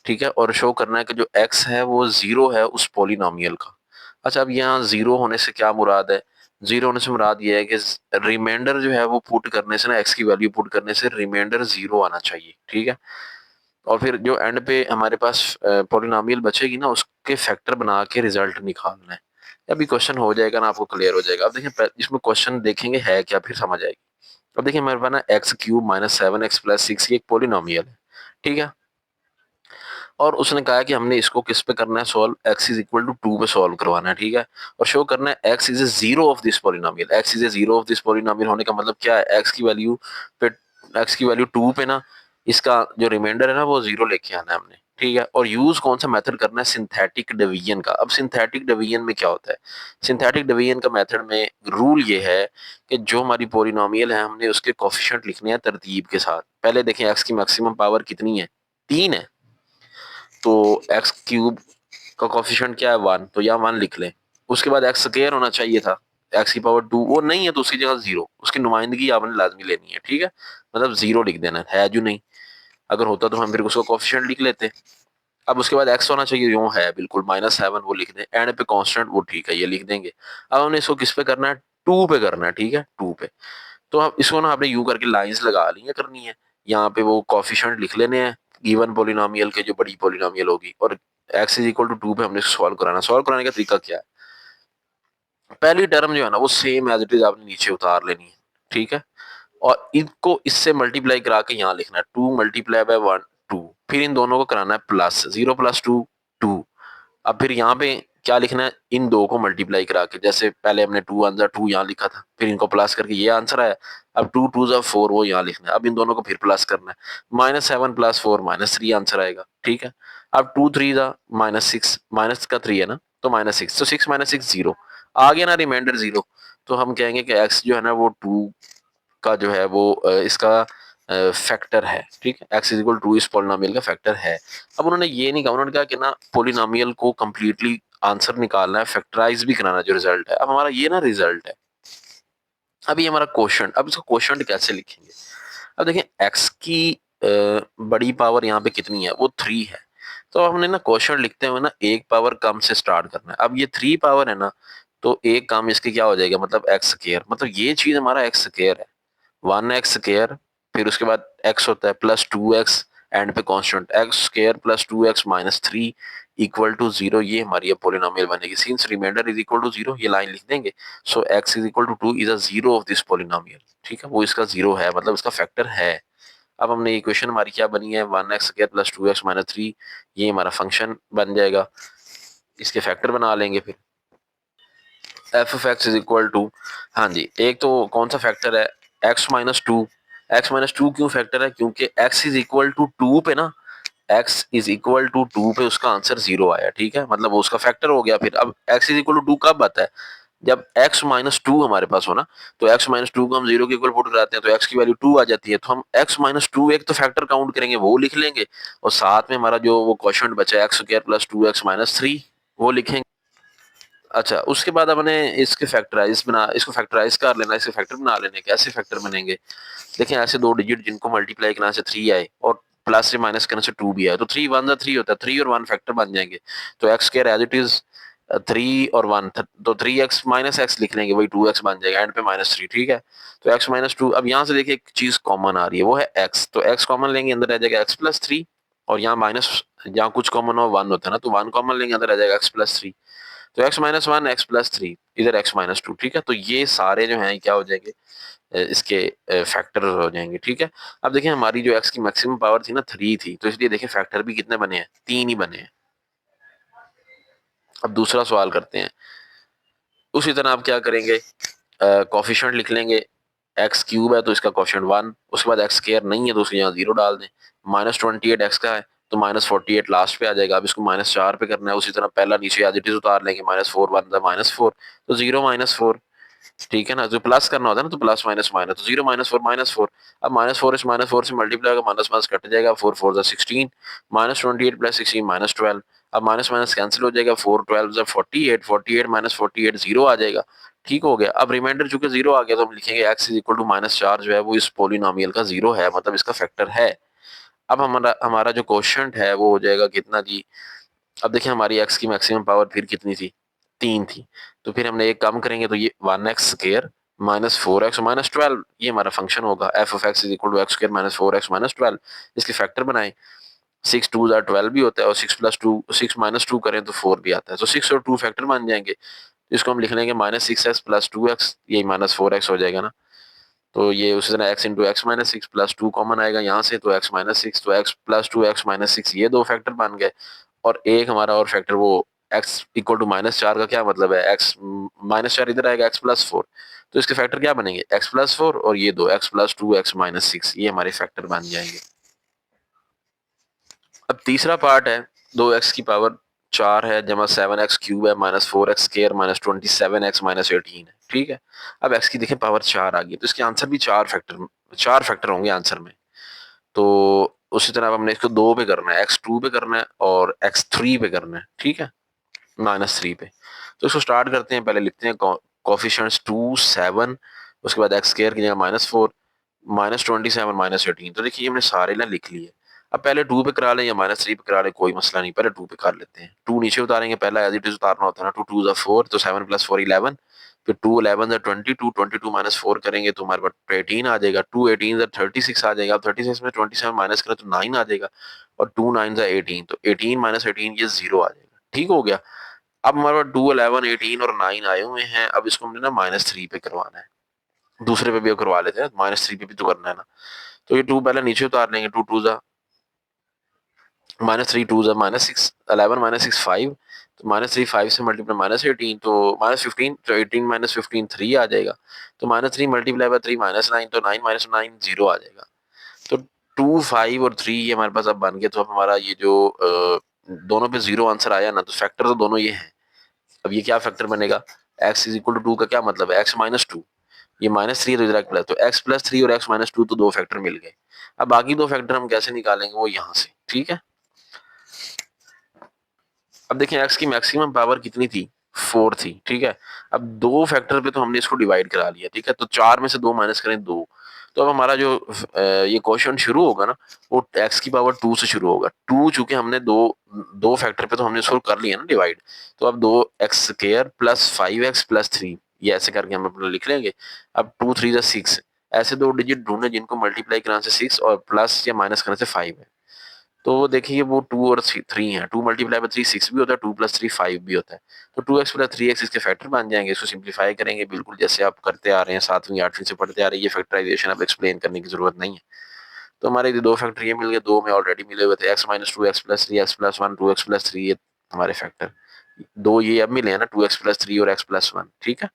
ठीक है, और शो करना है कि जो x है वो जीरो है उस पोलिनोमियल का। अच्छा, अब यहाँ जीरो होने से क्या मुराद है? जीरो होने से मुराद ये है कि रिमाइंडर जो है वो पुट करने से ना, x की वैल्यू पुट करने से रिमाइंडर जीरो आना चाहिए। ठीक है। और फिर जो एंड पे हमारे पास पोलिनोमियल बचेगी ना, उसके फैक्टर बना के रिजल्ट निकालना है। अभी क्वेश्चन हो जाएगा ना, आपको क्लियर हो जाएगा। अब देखिए इसमें क्वेश्चन देखेंगे है क्या, फिर समझ आएगी। अब देखिए हमारे पास ना x³ - 7x + 6 ये एक पोलिनोमियल है। ठीक है। और उसने कहा है कि हमने इसको किस पे करना है सॉल्व, x = 2 पे सॉल्व करवाना है। ठीक है। और शो करना है x is a zero of this polynomial. x is a zero of this polynomial होने का मतलब क्या है? x की वैल्यू 2 पे ना, इसका जो रिमाइंडर है ना वो जीरो लेके आना है हमने। ठीक है। और यूज कौन सा मेथड करना है? सिंथेटिक डिवीजन का। अब सिंथेटिक डिवीजन में क्या होता है? सिंथेटिक डिवीजन का मेथड में रूल ये है कि जो हमारी पोलिनोमियल है हमने उसके कोफिशिएंट लिखने हैं तरतीब के साथ। पहले देखें x की मैक्सिमम पावर कितनी है? 3 है, तो x³ का कोफिशिएंट क्या है? 1, तो यहाँ 1 लिख लें। उसके बाद x स्क्वायर होना चाहिए था, x⁻², वो नहीं है तो उसकी जगह 0, उसकी नुमाइंदगी आपने लाजमी लेनी है। ठीक है। मतलब 0 लिख देना है जो नहीं, अगर होता तो हम फिर उसका कोफिशिएंट लिख लेते। अब उसके बाद x होना चाहिए, यूं है बिल्कुल, -7 वो लिख दें। एंड पे कांस्टेंट वो ठीक है, ये लिख देंगे। अब हमने इसको किस पे करना है? 2 पे करना है। ठीक है, 2 पे। तो अब इसको ना आपने यूं करके लाइंस लगा ली है करनी है। यहाँ पे वो कोफिशिएंट लिख लेने हैं गिवन पोलिनोमियल के, जो बड़ी पोलिनोमियल होगी, और x = 2 पे हमने सॉल्व कराना। सॉल्व कराने का तरीका क्या है? पहली टर्म जो है ना वो सेम एज इट इज आपने नीचे उतार लेनी है। ठीक है। और इनको इससे मल्टीप्लाई करा के यहाँ लिखना है 2 × 1 2। फिर इन दोनों को कराना है प्लस, 0 + 2 2। अब फिर यहाँ पे क्या लिखना है? इन दो को मल्टीप्लाई करा के, जैसे पहले हमने 2 × 2 यहाँ लिखा था, फिर इनको प्लस करके ये आंसर आया। अब 2 × 2 = 4 वो यहाँ लिखना है। अब इन दोनों को फिर प्लस करना है, -7 + 4 -3 आंसर आएगा। ठीक है। अब 2 3 -6, माइनस का 3 है ना, तो -6, तो 6 - 6 0 आ गया ना, रिमाइंडर 0। तो हम कहेंगे कि x जो है ना वो 2 का जो है वो इसका फैक्टर है। ठीक है। x = 2 इस पोलिनोमियल का फैक्टर है। अब उन्होंने ये नहीं कहा, उन्होंने कहा कि ना पोलिनोमियल को कंप्लीटली आंसर निकालना है, फैक्टराइज भी कराना जो रिजल्ट है। अब हमारा ये ना रिजल्ट है, अब ये हमारा क्वेश्चन। अब इसको क्वेश्चन कैसे लिखेंगे? अब देखें x की बड़ी पावर यहाँ पे कितनी है? वो 3 है। तो हमने ना क्वेश्चन लिखते हुए ना एक पावर कम से स्टार्ट करना है। अब ये 3 पावर है ना, तो एक काम इसके क्या हो जाएगा? मतलब x², मतलब ये चीज हमारा x² है, 1x²। फिर उसके बाद x होता है +2x, एंड पे कांस्टेंट x² + 2x - 3 = 0। ये हमारी अब पोलिनोमियल बनेगी। सिंस रिमाइंडर = 0, ये लाइन लिख देंगे। सो x = 2 is a zero of this polynomial. ठीक है, वो इसका जीरो है, मतलब इसका फैक्टर है। अब हमने इक्वेशन हमारी क्या बनी है? 1x² + 2x - 3, ये हमारा फंक्शन बन जाएगा। इसके फैक्टर बना लेंगे फिर f(x) = हाँ जी, एक तो कौन सा फैक्टर है? x - 2। x - 2 क्यों फैक्टर है? क्योंकि x = 2 पे ना, x = 2 पे उसका आंसर 0 आया। ठीक है, मतलब वो उसका फैक्टर हो गया। फिर अब x = 2 कब आता है? जब x - 2 हमारे पास हो ना, तो x - 2 को हम 0 के इक्वल पुट कराते हैं तो x की वैल्यू 2 आ जाती है। तो हम x - 2 एक तो फैक्टर काउंट करेंगे, वो लिख लेंगे, और साथ में हमारा जो वो क्वेश्चन बचा है x² + 2x - 3, वो लिखेंगे। अच्छा, उसके बाद हमने इसको फैक्टराइज कर लेना, इसके फैक्टर बना लेने। कैसे फैक्टर बनेंगे? देखें, ऐसे दो डिजिट जिनको मल्टीप्लाई करने से 3 आए और प्लस से माइनस करने से 2 भी आए, तो 3 1 3 होता है, 3 और 1 फैक्टर बन जाएंगे। तो x² एज इट इज 3 और 1, तो 3x - x लिख लेंगे, वही 2x बन जाएगा, एंड पे -3। ठीक है। तो x - 2, अब यहाँ से देखिए एक चीज कॉमन आ रही है, वो है x। तो x कॉमन लेंगे, अंदर रह जाएगा x + 3, और यहाँ माइनस, जहाँ कुछ कॉमन हो 1 होता है ना, तो 1 कॉमन लेंगे, अंदर रह जाएगा x + 3। तो x - 1 x + 3, इधर x - 2। ठीक है, तो ये सारे जो हैं क्या हो जाएंगे? इसके फैक्टर हो जाएंगे। ठीक है। अब देखिए हमारी जो x की मैक्सिमम पावर थी ना 3 थी, तो इसलिए देखिए फैक्टर भी कितने बने हैं? 3 ही बने हैं। अब दूसरा सवाल करते हैं। उसी तरह आप क्या करेंगे? कोफिशिएंट लिख लेंगे। x³ है तो इसका कोफिशिएंट 1, उसके बाद x² नहीं है तो उसकी यहाँ 0 डाल दें। -28 x का है, तो -48 लास्ट पे आ जाएगा। अब इसको -4 पे करना है, उसी तरह पहला नीचे एज इट इज उतार लेंगे, -4 1 -4, तो 0 -4, ठीक है ना। जो प्लस करना होता है ना, तो प्लस माइनस माइनस, तो 0 -4 -4। अब -4 से मल्टीप्लाई होगा, माइनस माइनस कट जाएगा, 4 4 जा 16, -28 + 16 -12। अब माइनस माइनस कैंसिल हो जाएगा, 4 12 जा 48, 48 -48 0 आ जाएगा। ठीक हो गया। अब रिमाइंडर चूंकि 0 आ गया, तो हम लिखेंगे x = -4 जो है वो इस पोलिनोमियल का 0 है, मतलब इसका फैक्टर है। अब हमारा हमारा जो क्वोशिएंट है वो हो जाएगा कितना जी। अब देखिए हमारी x की मैक्सिमम पावर फिर कितनी थी, 3 थी। तो फिर हमने एक काम करेंगे, तो ये 1x² -4x -12 ये हमारा फंक्शन होगा। f(x) = x² -4x -12। इसके फैक्टर बनाएं, 6 2 जा 12 भी होता है, और 6 + 2 6 -2 करें तो 4 भी आता है, तो 6 और 2 फैक्टर बन जाएंगे। इसको हम लिख लेंगे -6x + 2x, ये -4x हो जाएगा ना। तो ये उसी तरह x × x - 6 + 2 कॉमन आएगा यहाँ से, तो x - 6, तो x + 2 x - 6 ये दो फैक्टर बन गए। और एक हमारा और फैक्टर वो x = -4 का क्या मतलब है, x -4 इधर आएगा, x + 4, तो इसके फैक्टर क्या बनेंगे, x + 4 और ये दो x + 2 x - 6, ये हमारे फैक्टर बन जाएंगे। अब तीसरा पार्ट है, 2x की पावर 4 है जमा 7x³ है -4x² -27x -18 है, ठीक है। अब x की देखें पावर 4 आ गई, तो इसके आंसर भी चार फैक्टर होंगे आंसर में। तो उसी तरह अब हमने इसको 2 पे करना है, x2 पे करना है और x3 पे करना है, ठीक है, -3 पे। तो इसको स्टार्ट करते हैं, पहले लिखते हैं कोफिशिएंट्स 2 7, उसके बाद x² की जगह -4 -27 -18। तो देखिए हमने सारे ना लिख लिए। अब पहले 2 पे करा लें या -3 पे करा लें, कोई मसला नहीं, पहले 2 पे कर लेते हैं। 2 नीचे उतारेंगे, पहला एज इट इज उतारना होता है ना, 2 2 जा 4, तो 7 + 4 11, फिर 2 11 जा 22, 22 -4 करेंगे तो हमारे पास 18 आ जाएगा, 2 18 जा 36 आ जाएगा। अब 36 में 27 माइनस करें तो 9 आ जाएगा, और 2 9 जा 18, तो 18 - 18 ये 0 आ जाएगा। ठीक हो गया। अब हमारे पास 2 11 18 और 9 आए हुए हैं। अब इसको हमने ना -3 पे करवाना है, दूसरे पे भी करवा लेते हैं, -3 पे भी तो करना है ना। तो ये 2 पहले नीचे उतार लेंगे, 2 2 जा -3, 2 जा -6 11 -6 5, तो -3 5 से मल्टीप्लाई -18, तो -15, तो 18 -15 3 आ जाएगा। तो -3 मल्टीप्लाई बाय 3 -9, तो 9 -9 0 आ जाएगा। तो 2 5 और 3 ये हमारे पास अब बन गए। तो अब हमारा ये जो दोनों पे 0 आंसर आया ना, तो फैक्टर तो दोनों ये हैं। अब ये क्या फैक्टर बनेगा, x = 2 का क्या मतलब है, x - 2, ये -3 तो इधर प्लस, तो x + 3 और x - 2, तो दो फैक्टर मिल गए। अब बाकी दो फैक्टर हम कैसे निकालेंगे, वो यहाँ से, ठीक है। अब देखें x की मैक्सिमम पावर कितनी थी, 4 थी, ठीक है। अब दो फैक्टर पे तो हमने इसको डिवाइड करा लिया, ठीक है, तो 4 में से 2 माइनस करें 2, तो अब हमारा जो ये क्वेश्चन शुरू होगा ना, वो x की पावर 2 से शुरू होगा। 2 चूंकि हमने दो दो फैक्टर पे तो हमने इसको कर लिया ना डिवाइड, तो अब 2x² + 5x + 3, ये ऐसे करके हम अपना लिख लेंगे। अब 2 3 जा 6, ऐसे दो डिजिट ढूंढने जिनको मल्टीप्लाई कराने से 6 और प्लस या माइनस करने से 5 है। तो देखिए वो 2 और 3 है, 2 मल्टीप्लाई बाय 3 6 भी होता है, 2 + 3 5 भी होता है। तो 2x + 3x इसके फैक्टर बन जाएंगे। इसको सिंप्लीफाई करेंगे बिल्कुल जैसे आप करते आ रहे हैं, 7वीं 8वीं से पढ़ते आ रहे हैं, ये फैक्टराइजेशन अब एक्सप्लेन करने की जरूरत नहीं है। तो हमारे दो फैक्टर ये मिल गए, दो में ऑलरेडी मिले हुए थे, x - 2 x + 3 x + 1 2x + 3, ये हमारे फैक्टर दो ये अब मिले हैं ना, 2x + 3 और x + 1, ठीक है।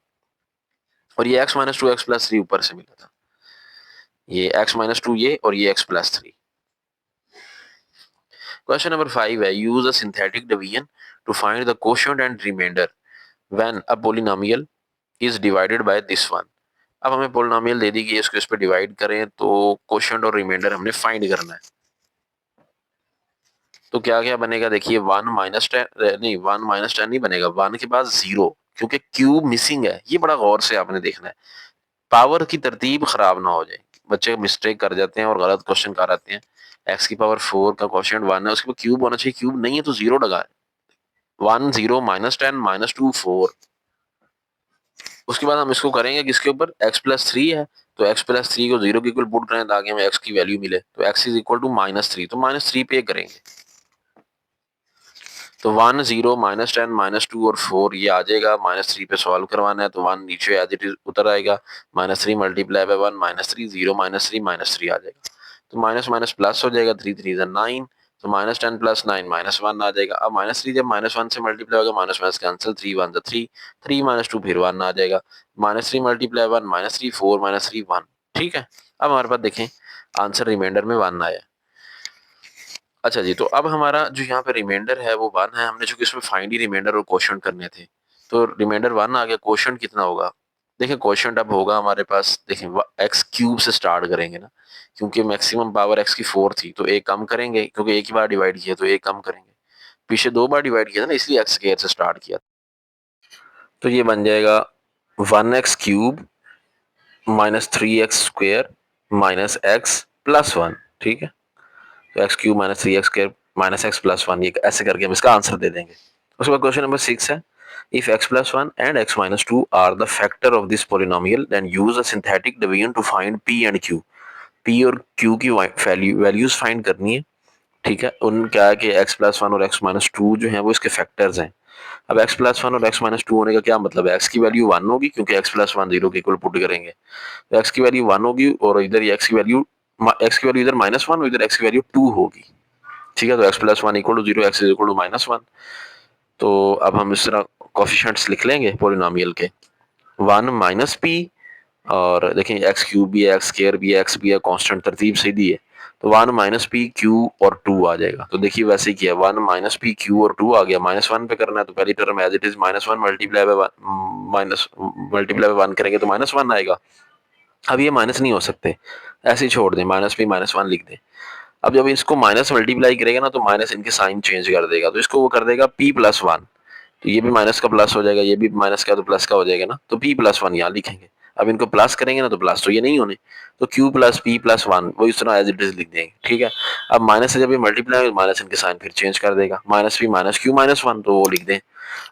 और ये x - 2 x + 3 ऊपर से मिला था, ये x - 2 ये, और ये x + 3। क्वेश्चन नंबर 5 है, use a synthetic division to find the quotient and remainder when a polynomial is divided by this one. अब हमें पॉलिनोमियल दे दी गई है, इसको इस पे डिवाइड करें, तो क्वोशिएंट और रिमाइंडर हमने फाइंड करना है। तो क्या क्या बनेगा, देखिए 1 - 10 नहीं, 1 - 10 नहीं बनेगा, 1 के बाद 0, क्योंकि क्यूब मिसिंग है। ये बड़ा गौर से आपने देखना है, पावर की तरतीब खराब ना हो जाए। बच्चे मिस्टेक कर जाते हैं और गलत क्वेश्चन कर आते हैं। x की पावर 4 का क्वेश्चन 1 है, उसके बाद क्यूब होना चाहिए, क्यूब नहीं है तो 0 लगा है। 1 0 -10 -2 4। उसके बाद हम इसको करेंगे किसके ऊपर, x + 3 है, तो x + 3 को 0 के इक्वल पुट करें ताकि हमें x की वैल्यू मिले, तो x = -3, तो -3 पे करेंगे, तो 1 0 -10 -2 और 4 ये आ जाएगा। -3 पे सॉल्व करवाना है, तो 1 नीचे एज इट इज उतर आएगा, -3 मल्टीप्लाई बाय 1 -3 0 -3 -3 आ जाएगा, तो माइनस माइनस प्लस हो जाएगा, 3 3 9, तो -10 + 9 -1 आ जाएगा। अब -3 जब -1 से मल्टीप्लाई होगा, माइनस माइनस कैंसिल, 3 1 3, 3 -2 फिर 1 आ जाएगा, -3 मल्टीप्लाई 1 -3 4 -3 1, ठीक है। अब हमारे पास देखें आंसर रिमाइंडर में 1 आया। अच्छा जी, तो अब हमारा जो यहाँ पे रिमाइंडर है वो 1 है, हमने चूँकि इसमें फाइंड ही रिमाइंडर और कोशंट करने थे, तो रिमाइंडर 1 आ गया, कोशंट कितना होगा? देखिए कोशंट अब होगा हमारे पास, देखिए एक्स क्यूब से स्टार्ट करेंगे ना, क्योंकि मैक्सिमम पावर एक्स की 4 थी, तो एक कम करेंगे क्योंकि एक ही बार डिवाइड किया तो एक कम करेंगे। पीछे 2 बार डिवाइड किया था ना, इसलिए एक्स स्क्वायर से स्टार्ट किया। तो ये बन जाएगा 1x cube minus 3x square minus x plus 1, ठीक है? तो x cube minus 3x square minus x plus 1, ये ऐसे करके हम इसका आंसर दे देंगे। उसके बाद क्वेश्चन नंबर 6 है, if x plus 1 and x minus 2 are the factor of this polynomial then use a synthetic division to find p and q। p और q की वैल्यूज फाइंड करनी है, ठीक है? उन क्या है कि x प्लस 1 और x माइनस 2 जो है वो इसके फैक्टर्स हैं। अब x प्लस 1 और x माइनस 2 होने का क्या मतलब है? x की वैल्यू 1 होगी क्योंकि x प्लस 1 0 के इक्वल पुट करेंगे, तो x की वैल्यू 1 होगी और इधर x की वैल्यू इधर -1 और इधर x की वैल्यू 2 होगी, ठीक है? तो x plus 1 equal to 0, x is equal to -1। तो अब हम इस तरह कोफिशिएंट्स लिख लेंगे पोलिनोमियल के, 1 माइनस पी, और देखें एक्स क्यूब भी है, एक्स स्क्वायर भी है, एक्स भी है, कांस्टेंट तरतीब से दी है, तो 1 माइनस पी क्यू और 2 आ जाएगा। तो देखिए वैसे ही किया, 1 माइनस पी क्यू और 2 आ गया, -1 पे करना है तो पहली term as it is -1 multiply by 1 करेंगे तो -1 आएगा। अब ये माइनस नहीं हो सकते, ऐसे ही छोड़ दें, माइनस पी -1 लिख दें। अब जब इसको माइनस मल्टीप्लाई करेगा ना तो माइनस इनके साइन चेंज कर देगा, तो इसको वो कर देगा p प्लस 1, तो ये भी माइनस का प्लस हो जाएगा, ये भी माइनस का तो प्लस का हो जाएगा ना, तो p प्लस 1 यहाँ लिखेंगे। अब इनको प्लस करेंगे ना तो प्लस तो ये नहीं होने, तो q प्लस p प्लस 1 वो इस तरह एज इट इज लिख देंगे, ठीक है? अब माइनस से जब ये मल्टीप्लाई माइनस इनके साइन फिर चेंज कर देगा, minus p minus q minus 1 तो वो लिख दें।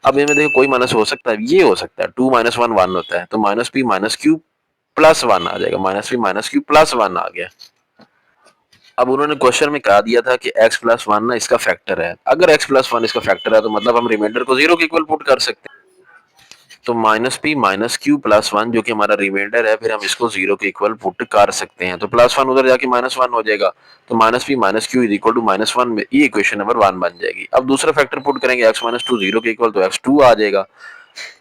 अब इनमें देखो कोई माइनस हो सकता है, ये हो सकता है 2 माइनस 1 1 होता है, तो minus p minus q plus 1 आ जाएगा, minus p minus q plus 1 आ गया। अब उन्होंने क्वेश्चन में कहा दिया था कि x प्लस 1 ना इसका फैक्टर है, अगर x प्लस 1 इसका फैक्टर है तो मतलब हम रिमाइंडर को 0 के इक्वल पुट कर सकते हैं, तो minus p minus Q plus 1 जो कि हमारा रिमाइंडर है, फिर हम इसको 0 के इक्वल पुट कर सकते हैं, तो प्लस 1 उधर जाके -1 हो जाएगा, तो minus p minus q is equal to -1 में ये इक्वेशन नंबर 1 बन जाएगी। अब दूसरा फैक्टर पुट करेंगे x माइनस 2 0 के इक्वल, तो x2 आ जाएगा।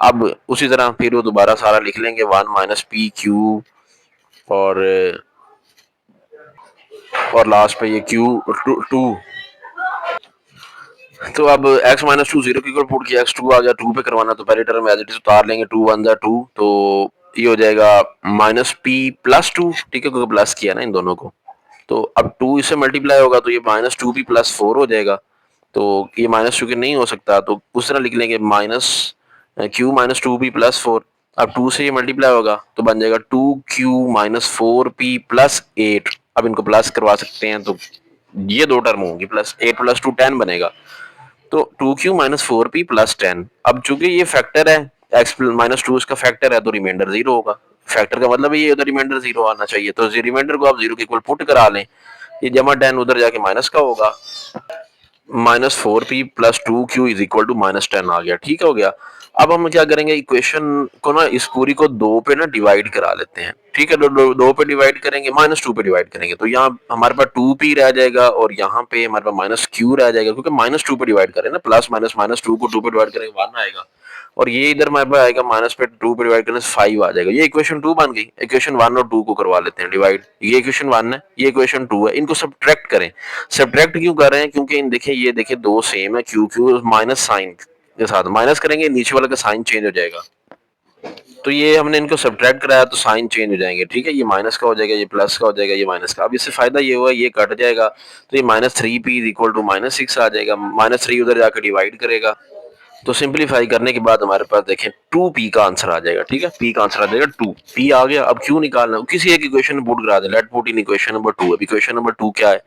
अब उसी तरह फिर वो दोबारा सारा लिख लेंगे, 1 माइनस पी क्यू और लास्ट पे ये क्यू 2। तो अब x माइनस 2 0 के इक्वल पुट किया, x2 आ गया, 2 पे करवाना तो पहले टर्म एज इट इज उतार लेंगे, 2 1 जा 2, तो ये हो जाएगा माइनस पी प्लस 2, ठीक है, क्योंकि प्लस किया ना इन दोनों को, तो अब 2 इससे मल्टीप्लाई होगा तो ये माइनस 2 पी प्लस 4 हो जाएगा, तो ये माइनस टू के नहीं हो सकता, तो उस तरह लिख लेंगे minus Q minus 2 P plus 4। अब 2 से ये मल्टीप्लाई होगा तो बन जाएगा 2 क्यू माइनस 4 पी प्लस 8। अब इनको प्लस करवा सकते हैं तो ये दो टर्म होंगी, प्लस 8 प्लस 2 10 बनेगा, तो 2q माइनस 4p प्लस 10। अब चूंकि ये फैक्टर है, x माइनस 2 इसका फैक्टर है, तो रिमाइंडर 0 होगा। फैक्टर का मतलब ये उधर रिमाइंडर 0 आना चाहिए, तो रिमाइंडर को आप 0 के इक्वल पुट करा लें, ये जमा 10 उधर जाके माइनस का होगा, -4p plus 2q is equal to -10 आ गया, ठीक हो गया। अब हम क्या करेंगे, इक्वेशन को ना इस पूरी को 2 पे ना डिवाइड करा लेते हैं, ठीक है? दो पे डिवाइड करेंगे, -2 पे डिवाइड करेंगे, तो यहाँ हमारे पास 2p रह जाएगा और यहाँ पे हमारे पास -q रह जाएगा, क्योंकि -2 पे डिवाइड करें ना, प्लस माइनस -2 को 2 पे डिवाइड करेंगे 1 आएगा, और ये इधर हमारे पास आएगा माइनस पे 2 पे डिवाइड करने से 5 आ जाएगा, ये इक्वेशन 2 बन गई। इक्वेशन 1 और 2 को करवा लेते हैं डिवाइड, ये इक्वेशन 1 है, ये इक्वेशन 2 है, इनको सब्ट्रैक्ट करें। सब्ट्रैक्ट क्यों कर रहे हैं? क्योंकि इन देखिए, ये देखिए दो सेम है, क्यू क्यू माइनस साइन के साथ माइनस करेंगे, नीचे वाले का साइन चेंज हो जाएगा, तो ये हमने इनको सब्ट्रैक्ट कराया तो साइन चेंज हो जाएंगे, ठीक है? ये माइनस का हो जाएगा, ये प्लस का हो जाएगा, ये माइनस का। अब इससे फायदा ये हुआ, ये कट जाएगा, तो ये -3p इज इक्वल टू -6 आ जाएगा, -3 उधर जाकर डिवाइड करेगा, तो सिंपलीफाई करने के बाद हमारे पास देखें 2p का आंसर आ जाएगा, ठीक है? p का आंसर आ जाएगा 2, p आ गया। अब क्यों निकालना, किसी एक इक्वेशन में पुट करा दे, let put in equation number 2। अब इक्वेशन नंबर 2 क्या है?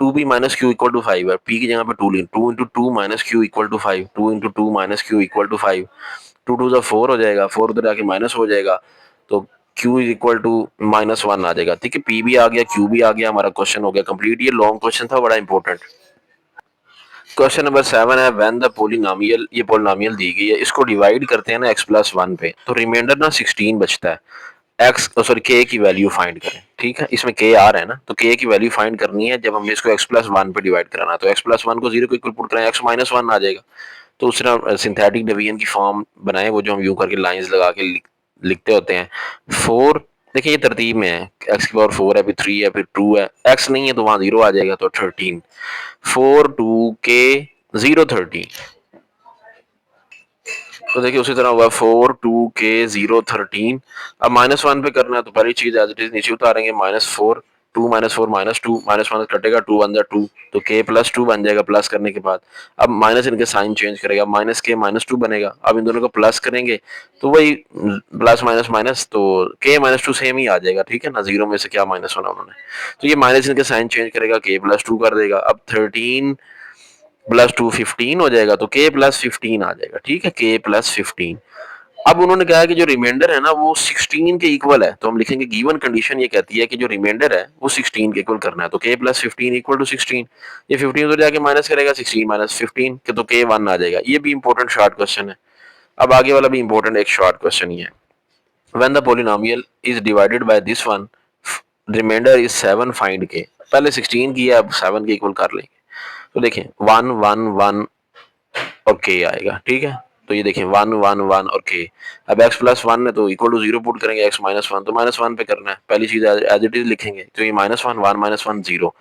2p minus q equal to 5 है, p की जगह पे 2 लें, 2 into 2 minus q equal to 5, 2 into 2 minus q equal to 5, 2 to 4 हो जाएगा, 4 उधर आके माइनस हो जाएगा, तो q इज इक्वल टू -1 आ जाएगा, ठीक है? p भी आ गया, q भी आ गया, हमारा क्वेश्चन हो गया कंप्लीट। ये लॉन्ग क्वेश्चन था, बड़ा इंपॉर्टेंट। क्वेश्चन नंबर 7 है, व्हेन द पोलिनोमियल, ये पोलिनोमियल दी गई है, इसको डिवाइड करते हैं ना x प्लस 1 पे, तो रिमाइंडर ना 16 बचता है। एक्स सॉरी k की वैल्यू फाइंड करें, ठीक है? इसमें k आ रहा है ना, तो k की वैल्यू फाइंड करनी है जब हमने इसको x प्लस 1 पे डिवाइड कराना, तो x प्लस 1 को 0 को इक्वल पुट करें, x माइनस 1 आ जाएगा, तो उस तरह सिंथेटिक डिवीजन की फॉर्म बनाए, वो जो हम यूं करके लाइंस लगा के लिखते होते हैं, 4 देखिए ये तरतीब में है, एक्स की पावर 4 है, फिर 3 है, फिर 2 है, एक्स नहीं है तो वहां 0 आ जाएगा, तो 13 4 2 के 0 13। तो देखिए उसी तरह हुआ 4 2 के 0 13। अब -1 पे करना है तो पहली चीज एज इट इज नीचे उतारेंगे, -4 2 -4 -2 -1 कटेगा, 2 1 जा 2, तो k +2 बन जाएगा प्लस करने के बाद। अब माइनस इनके साइन चेंज करेगा, -k -2 बनेगा। अब इन दोनों को प्लस करेंगे तो वही प्लस माइनस माइनस, तो k -2 सेम ही आ जाएगा, ठीक है ना, जीरो में से क्या माइनस होना उन्होंने, तो ये माइनस इनके साइन चेंज करेगा, k +2 कर देगा। अब 13 +2 15 हो जाएगा, तो k +15 आ जाएगा, ठीक है, k +15। अब उन्होंने कहा कि जो रिमाइंडर है ना वो 16 के इक्वल है, तो हम लिखेंगे गिवन कंडीशन ये कहती है कि जो रिमाइंडर है वो 16 के इक्वल करना है, तो k +15 इक्वल टू 16। ये 15 उधर जाके माइनस करेगा, 16 -15 के, तो k 1 आ जाएगा। ये भी इंपॉर्टेंट शॉर्ट क्वेश्चन है। अब आगे वाला भी इंपॉर्टेंट एक शॉर्ट क्वेश्चन ही है। When the polynomial is divided by this one, remainder is 7, find k. पहले 16 की है, अब 7 के इक्वल कर लेंगे। तो देखें 1 1 1 और के आएगा, ठीक है। तो ये देखें 1 1 1 और के। अब x +1 है तो इक्वल टू 0 पुट करेंगे, x -1 तो -1 पे करना है, पहली चीज एज इट इज लिखेंगे, तो ये -1 1 -1 0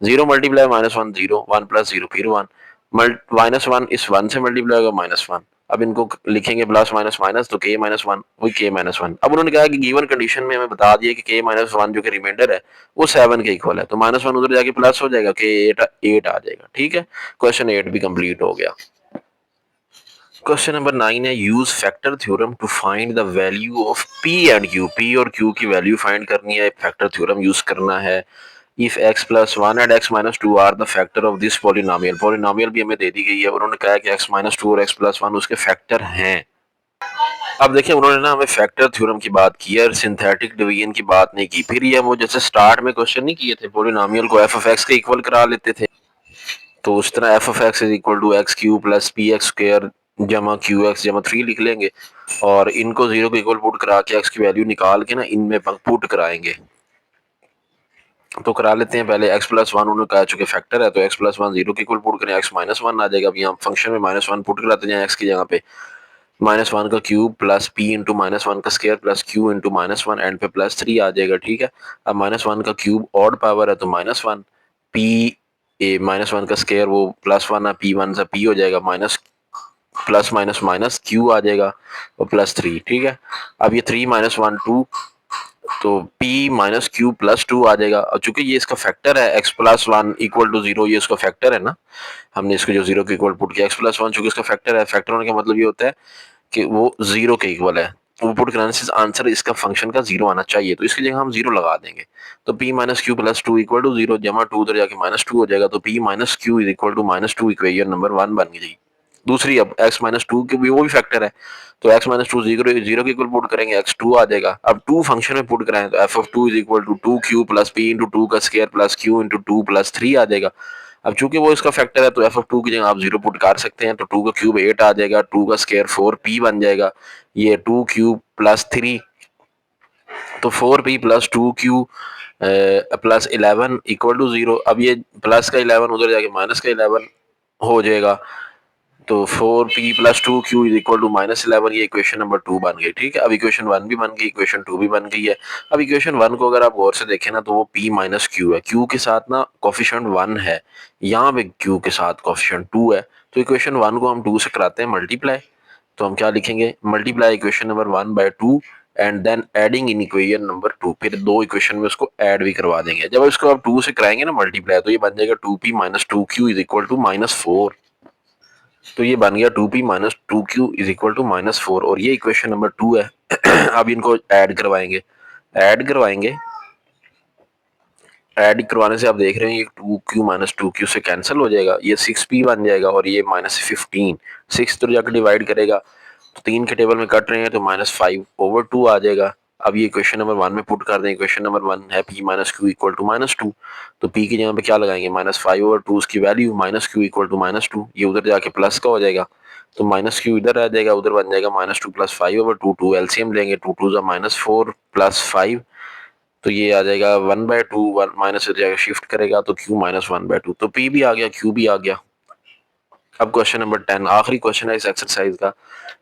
0 मल्टीप्लाई -1 0 1 + 0 फिर 1 -1 इस 1 से मल्टीप्लाई होगा -1। अब इनको लिखेंगे प्लस माइनस माइनस, तो k -1 वही k -1। अब उन्होंने कहा कि गिवन कंडीशन में हमें बता दिया कि k -1 जो कि रिमाइंडर है वो 7 के इक्वल है, तो -1 उधर जाके प्लस हो जाएगा, k 8 आ जाएगा, ठीक है। क्वेश्चन 8 भी कंप्लीट हो गया। क्वेश्चन नंबर 9 है, use factor theorem to find the value of p and q। p और q की वैल्यू फाइंड करनी है, फैक्टर थ्योरम यूज करना है। If x +1 and x -2 are the factor of this polynomial, polynomial भी हमें दे दी गई है, उन्होंने कहा है कि x -2 और x +1 उसके फैक्टर हैं। अब देखिए उन्होंने ना हमें फैक्टर थ्योरम की बात की है, सिंथेटिक डिवीजन की बात नहीं की। फिर ये वो जैसे स्टार्ट में क्वेश्चन नहीं किए थे, पॉलिनोमियल को f of x के इक्वल करा लेते थे, तो उस तरह f of x is equal to x cube plus p x square जमा क्यू एक्स जमा 3 लिख लेंगे, और इनको 0 के इक्वल पुट करा के x की वैल्यू निकाल के ना इनमें पुट कराएंगे। तो करा लेते हैं पहले, x +1 उन्होंने कहा चूंकि फैक्टर है तो x +1 0 के इक्वल पुट करें, x -1 आ जाएगा। अब यहाँ फंक्शन में -1 पुट कराते हैं x की जगह पे, -1 का क्यूब प्लस p इंटू -1 का square plus q into -1 and पे +3 आ जाएगा, ठीक है। अब -1 का क्यूब ऑड पावर है तो -1, p -1 का स्क्वायर वो +1 है, p1 से p हो जाएगा, minus plus minus minus q आ जाएगा और +3, ठीक है। अब ये 3 -1 2, तो p -q +2 आ जाएगा। और चूंकि ये इसका फैक्टर है x +1 इक्वल टू 0, ये इसका फैक्टर है ना, हमने इसको जो 0 के इक्वल पुट किया, x +1 चूंकि इसका फैक्टर है, फैक्टर होने का मतलब ये होता है कि वो 0 के इक्वल है, वो पुट कराने से आंसर इसका फंक्शन का 0 आना चाहिए, तो इसकी जगह हम 0 लगा देंगे। तो p -q +2 इक्वल टू 0 जमा 2 उधर जाके -2 हो जाएगा, तो p -q is equal to -2 equation number 1 बन गई। दूसरी, अब x -2 के भी वो भी फैक्टर है, तो x -2 0 के इक्वल पुट करेंगे, x2 आ जाएगा। अब 2 फंक्शन में पुट कराएं तो f of 2 is equal to 2q plus p into 2 का स्क्वायर प्लस q इंटू 2 +3 आ जाएगा। अब चूंकि वो इसका फैक्टर है तो f of 2 की जगह आप 0 पुट कर सकते हैं, तो 2 का क्यूब 8 आ जाएगा, 2 का स्क्वायर 4p बन जाएगा, ये 2 क्यूब प्लस 3, तो 4p plus 2q plus 11 equal to 0। अब ये प्लस का 11 उधर जाके माइनस का 11 हो जाएगा, तो 4p plus 2q is equal to -11, ये इक्वेशन नंबर 2 बन गई, ठीक है। अब इक्वेशन 1 भी बन गई, इक्वेशन 2 भी बन गई है। अब इक्वेशन 1 को अगर आप गौर से देखें ना, तो वो p माइनस क्यू है, q के साथ ना कोफिशिएंट 1 है, यहाँ पे q के साथ कोफिशिएंट 2 है, तो इक्वेशन 1 को हम 2 से कराते हैं मल्टीप्लाई, तो हम क्या लिखेंगे, multiply equation number 1 by 2 and then adding in equation number 2, फिर दो इक्वेशन में उसको ऐड भी करवा देंगे। जब इसको आप 2 से कराएंगे ना मल्टीप्लाई, तो ये बन जाएगा 2p minus 2q is equal to -4, तो ये बन गया 2p minus 2q is equal to -4, और ये इक्वेशन नंबर 2 है। अब इनको ऐड करवाएंगे, ऐड करवाएंगे, ऐड करवाने से आप देख रहे हैं ये 2q माइनस 2q से कैंसिल हो जाएगा, ये 6p बन जाएगा, और ये -15 6 तो जाकर डिवाइड करेगा, तो 3 के टेबल में कट रहे हैं, तो -5/2 आ जाएगा। अब ये क्वेश्चन नंबर 1 में पुट कर दें, क्वेश्चन नंबर 1 है p minus q equal to -2, तो p की जगह पे क्या लगाएंगे, -5/2 उसकी वैल्यू, -q इक्वल टू -2, ये उधर जाके प्लस का हो जाएगा, तो -q इधर आ जाएगा, उधर बन जाएगा -2 + 5/2, 2 एलसीएम लेंगे, 2 2 -4 + 5, तो ये आ जाएगा 1/2, 1 माइनस हो जाएगा, शिफ्ट करेगा तो q -1/2, तो p भी आ गया, q भी आ गया। अब क्वेश्चन नंबर 10 आखिरी क्वेश्चन है इस एक्सरसाइज का।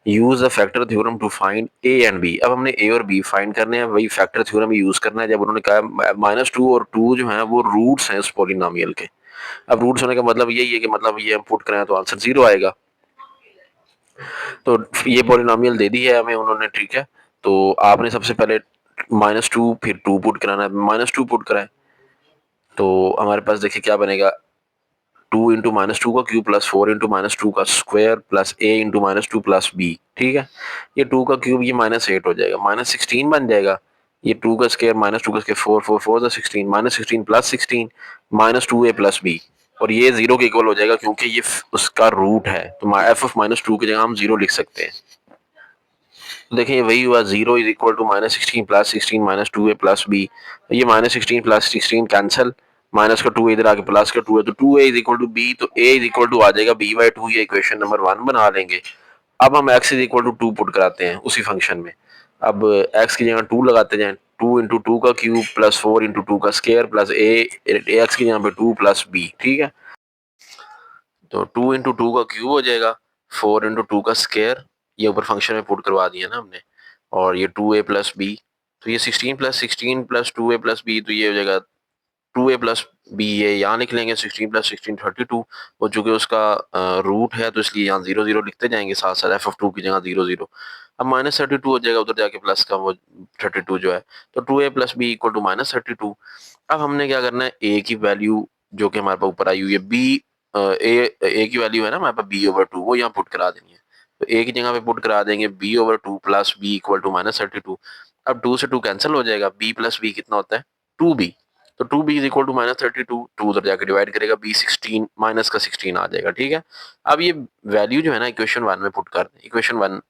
Use the factor theorem to find a and b. अब हमने ए और बी फाइंड करने हैं, वही फैक्टर थ्योरम यूज करना है। जब उन्होंने कहा -2 और 2 जो है वो रूट्स हैं उस पॉलिनोमियल के। अब रूट्स होने का मतलब यही है कि मतलब ये हम पुट करें तो आंसर 0 आएगा। तो ये पॉलिनोमियल दे दी है हमें उन्होंने, ठीक है। तो आपने सबसे पहले -2 फिर 2 पुट कराना है। -2 पुट कराएं तो हमारे पास देखिए क्या बनेगा, 2 इंटू -2 का क्यूब प्लस 4 इंटू -2 का square plus a into -2 plus b, ठीक है। ये 2 का क्यूब ये -8 हो जाएगा, -16 बन जाएगा। ये 2 का स्क्वायर -2 का square 4 4 4 16, -16 plus 16 -2a plus b, और ये 0 के इक्वल हो जाएगा क्योंकि ये उसका रूट है। तो f ऑफ -2 की जगह हम 0 लिख सकते हैं। तो देखिए वही हुआ, 0 is equal to -16 plus 16 -2a plus b। ये -16 प्लस 16 कैंसिल, माइनस का 2 इधर आके प्लस का 2 है तो 2a is equal to b, तो a इज इक्वल टू आ जाएगा b/2। ये इक्वेशन नंबर 1 बना लेंगे। अब हम x is equal to 2 put कराते हैं उसी फंक्शन में। अब x की जगह 2 लगाते जाएं, 2 इंटू 2 का क्यूब प्लस 4 इंटू 2 का स्केयर प्लस x की जगह पे 2 प्लस b, ठीक है। तो 2 इंटू 2 का क्यूब हो जाएगा, 4 इंटू 2 का स्केयर, ये ऊपर फंक्शन में पुट करवा दिया ना हमने, और ये 2a प्लस बी। तो ये 16 plus 16 plus 2a plus B, तो ये हो जाएगा 2a प्लस बी। ये यहाँ लिख लेंगे, 16 प्लस 16 32। वो चूंकि उसका रूट है तो इसलिए यहाँ 0 0 लिखते जाएंगे साथ साथ, एफ ऑफ 2 की जगह 0 0। अब -32 हो जाएगा उधर जाके प्लस का वो 32 जो है। तो 2a plus B equal to -32। अब हमने क्या करना है, a की वैल्यू जो कि हमारे पास ऊपर आई हुई है, b ए की वैल्यू है ना हमारे पास b/2, वो यहाँ पुट करा देनी है। तो a की जगह पे पुट करा देंगे b/2 plus b equal to -32। अब 2 से 2 कैंसिल हो जाएगा, b प्लस b कितना होता है 2b। तो 2b इज इक्वल टू -32, 2 उधर जाकर डिवाइड करेगा, b 16 माइनस का 16 आ जाएगा, ठीक है। अब ये वैल्यू जो है ना इक्वेशन 1 में पुट कर दें। इक्वेशन 1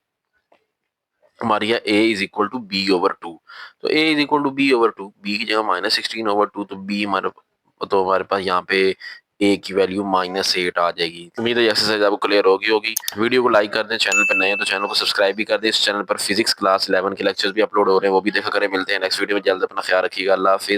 हमारी है a is equal to b/2। तो a is equal to b/2, b की जगह -16/2, तो b हमारे पास यहाँ पे a की वैल्यू -8 आ जाएगी। उम्मीद है एक्सरसाइज आपको क्लियर होगी। वीडियो को लाइक कर दें, चैनल पर नए हैं तो चैनल को सब्सक्राइब भी कर दें। इस चैनल पर फिजिक्स क्लास 11 के लेक्चर्स भी अपलोड हो रहे हैं, वो भी देखा करें। मिलते हैं नेक्स्ट वीडियो में जल्द, अपना ख्याल रखिएगा, अल्लाह हाफिज।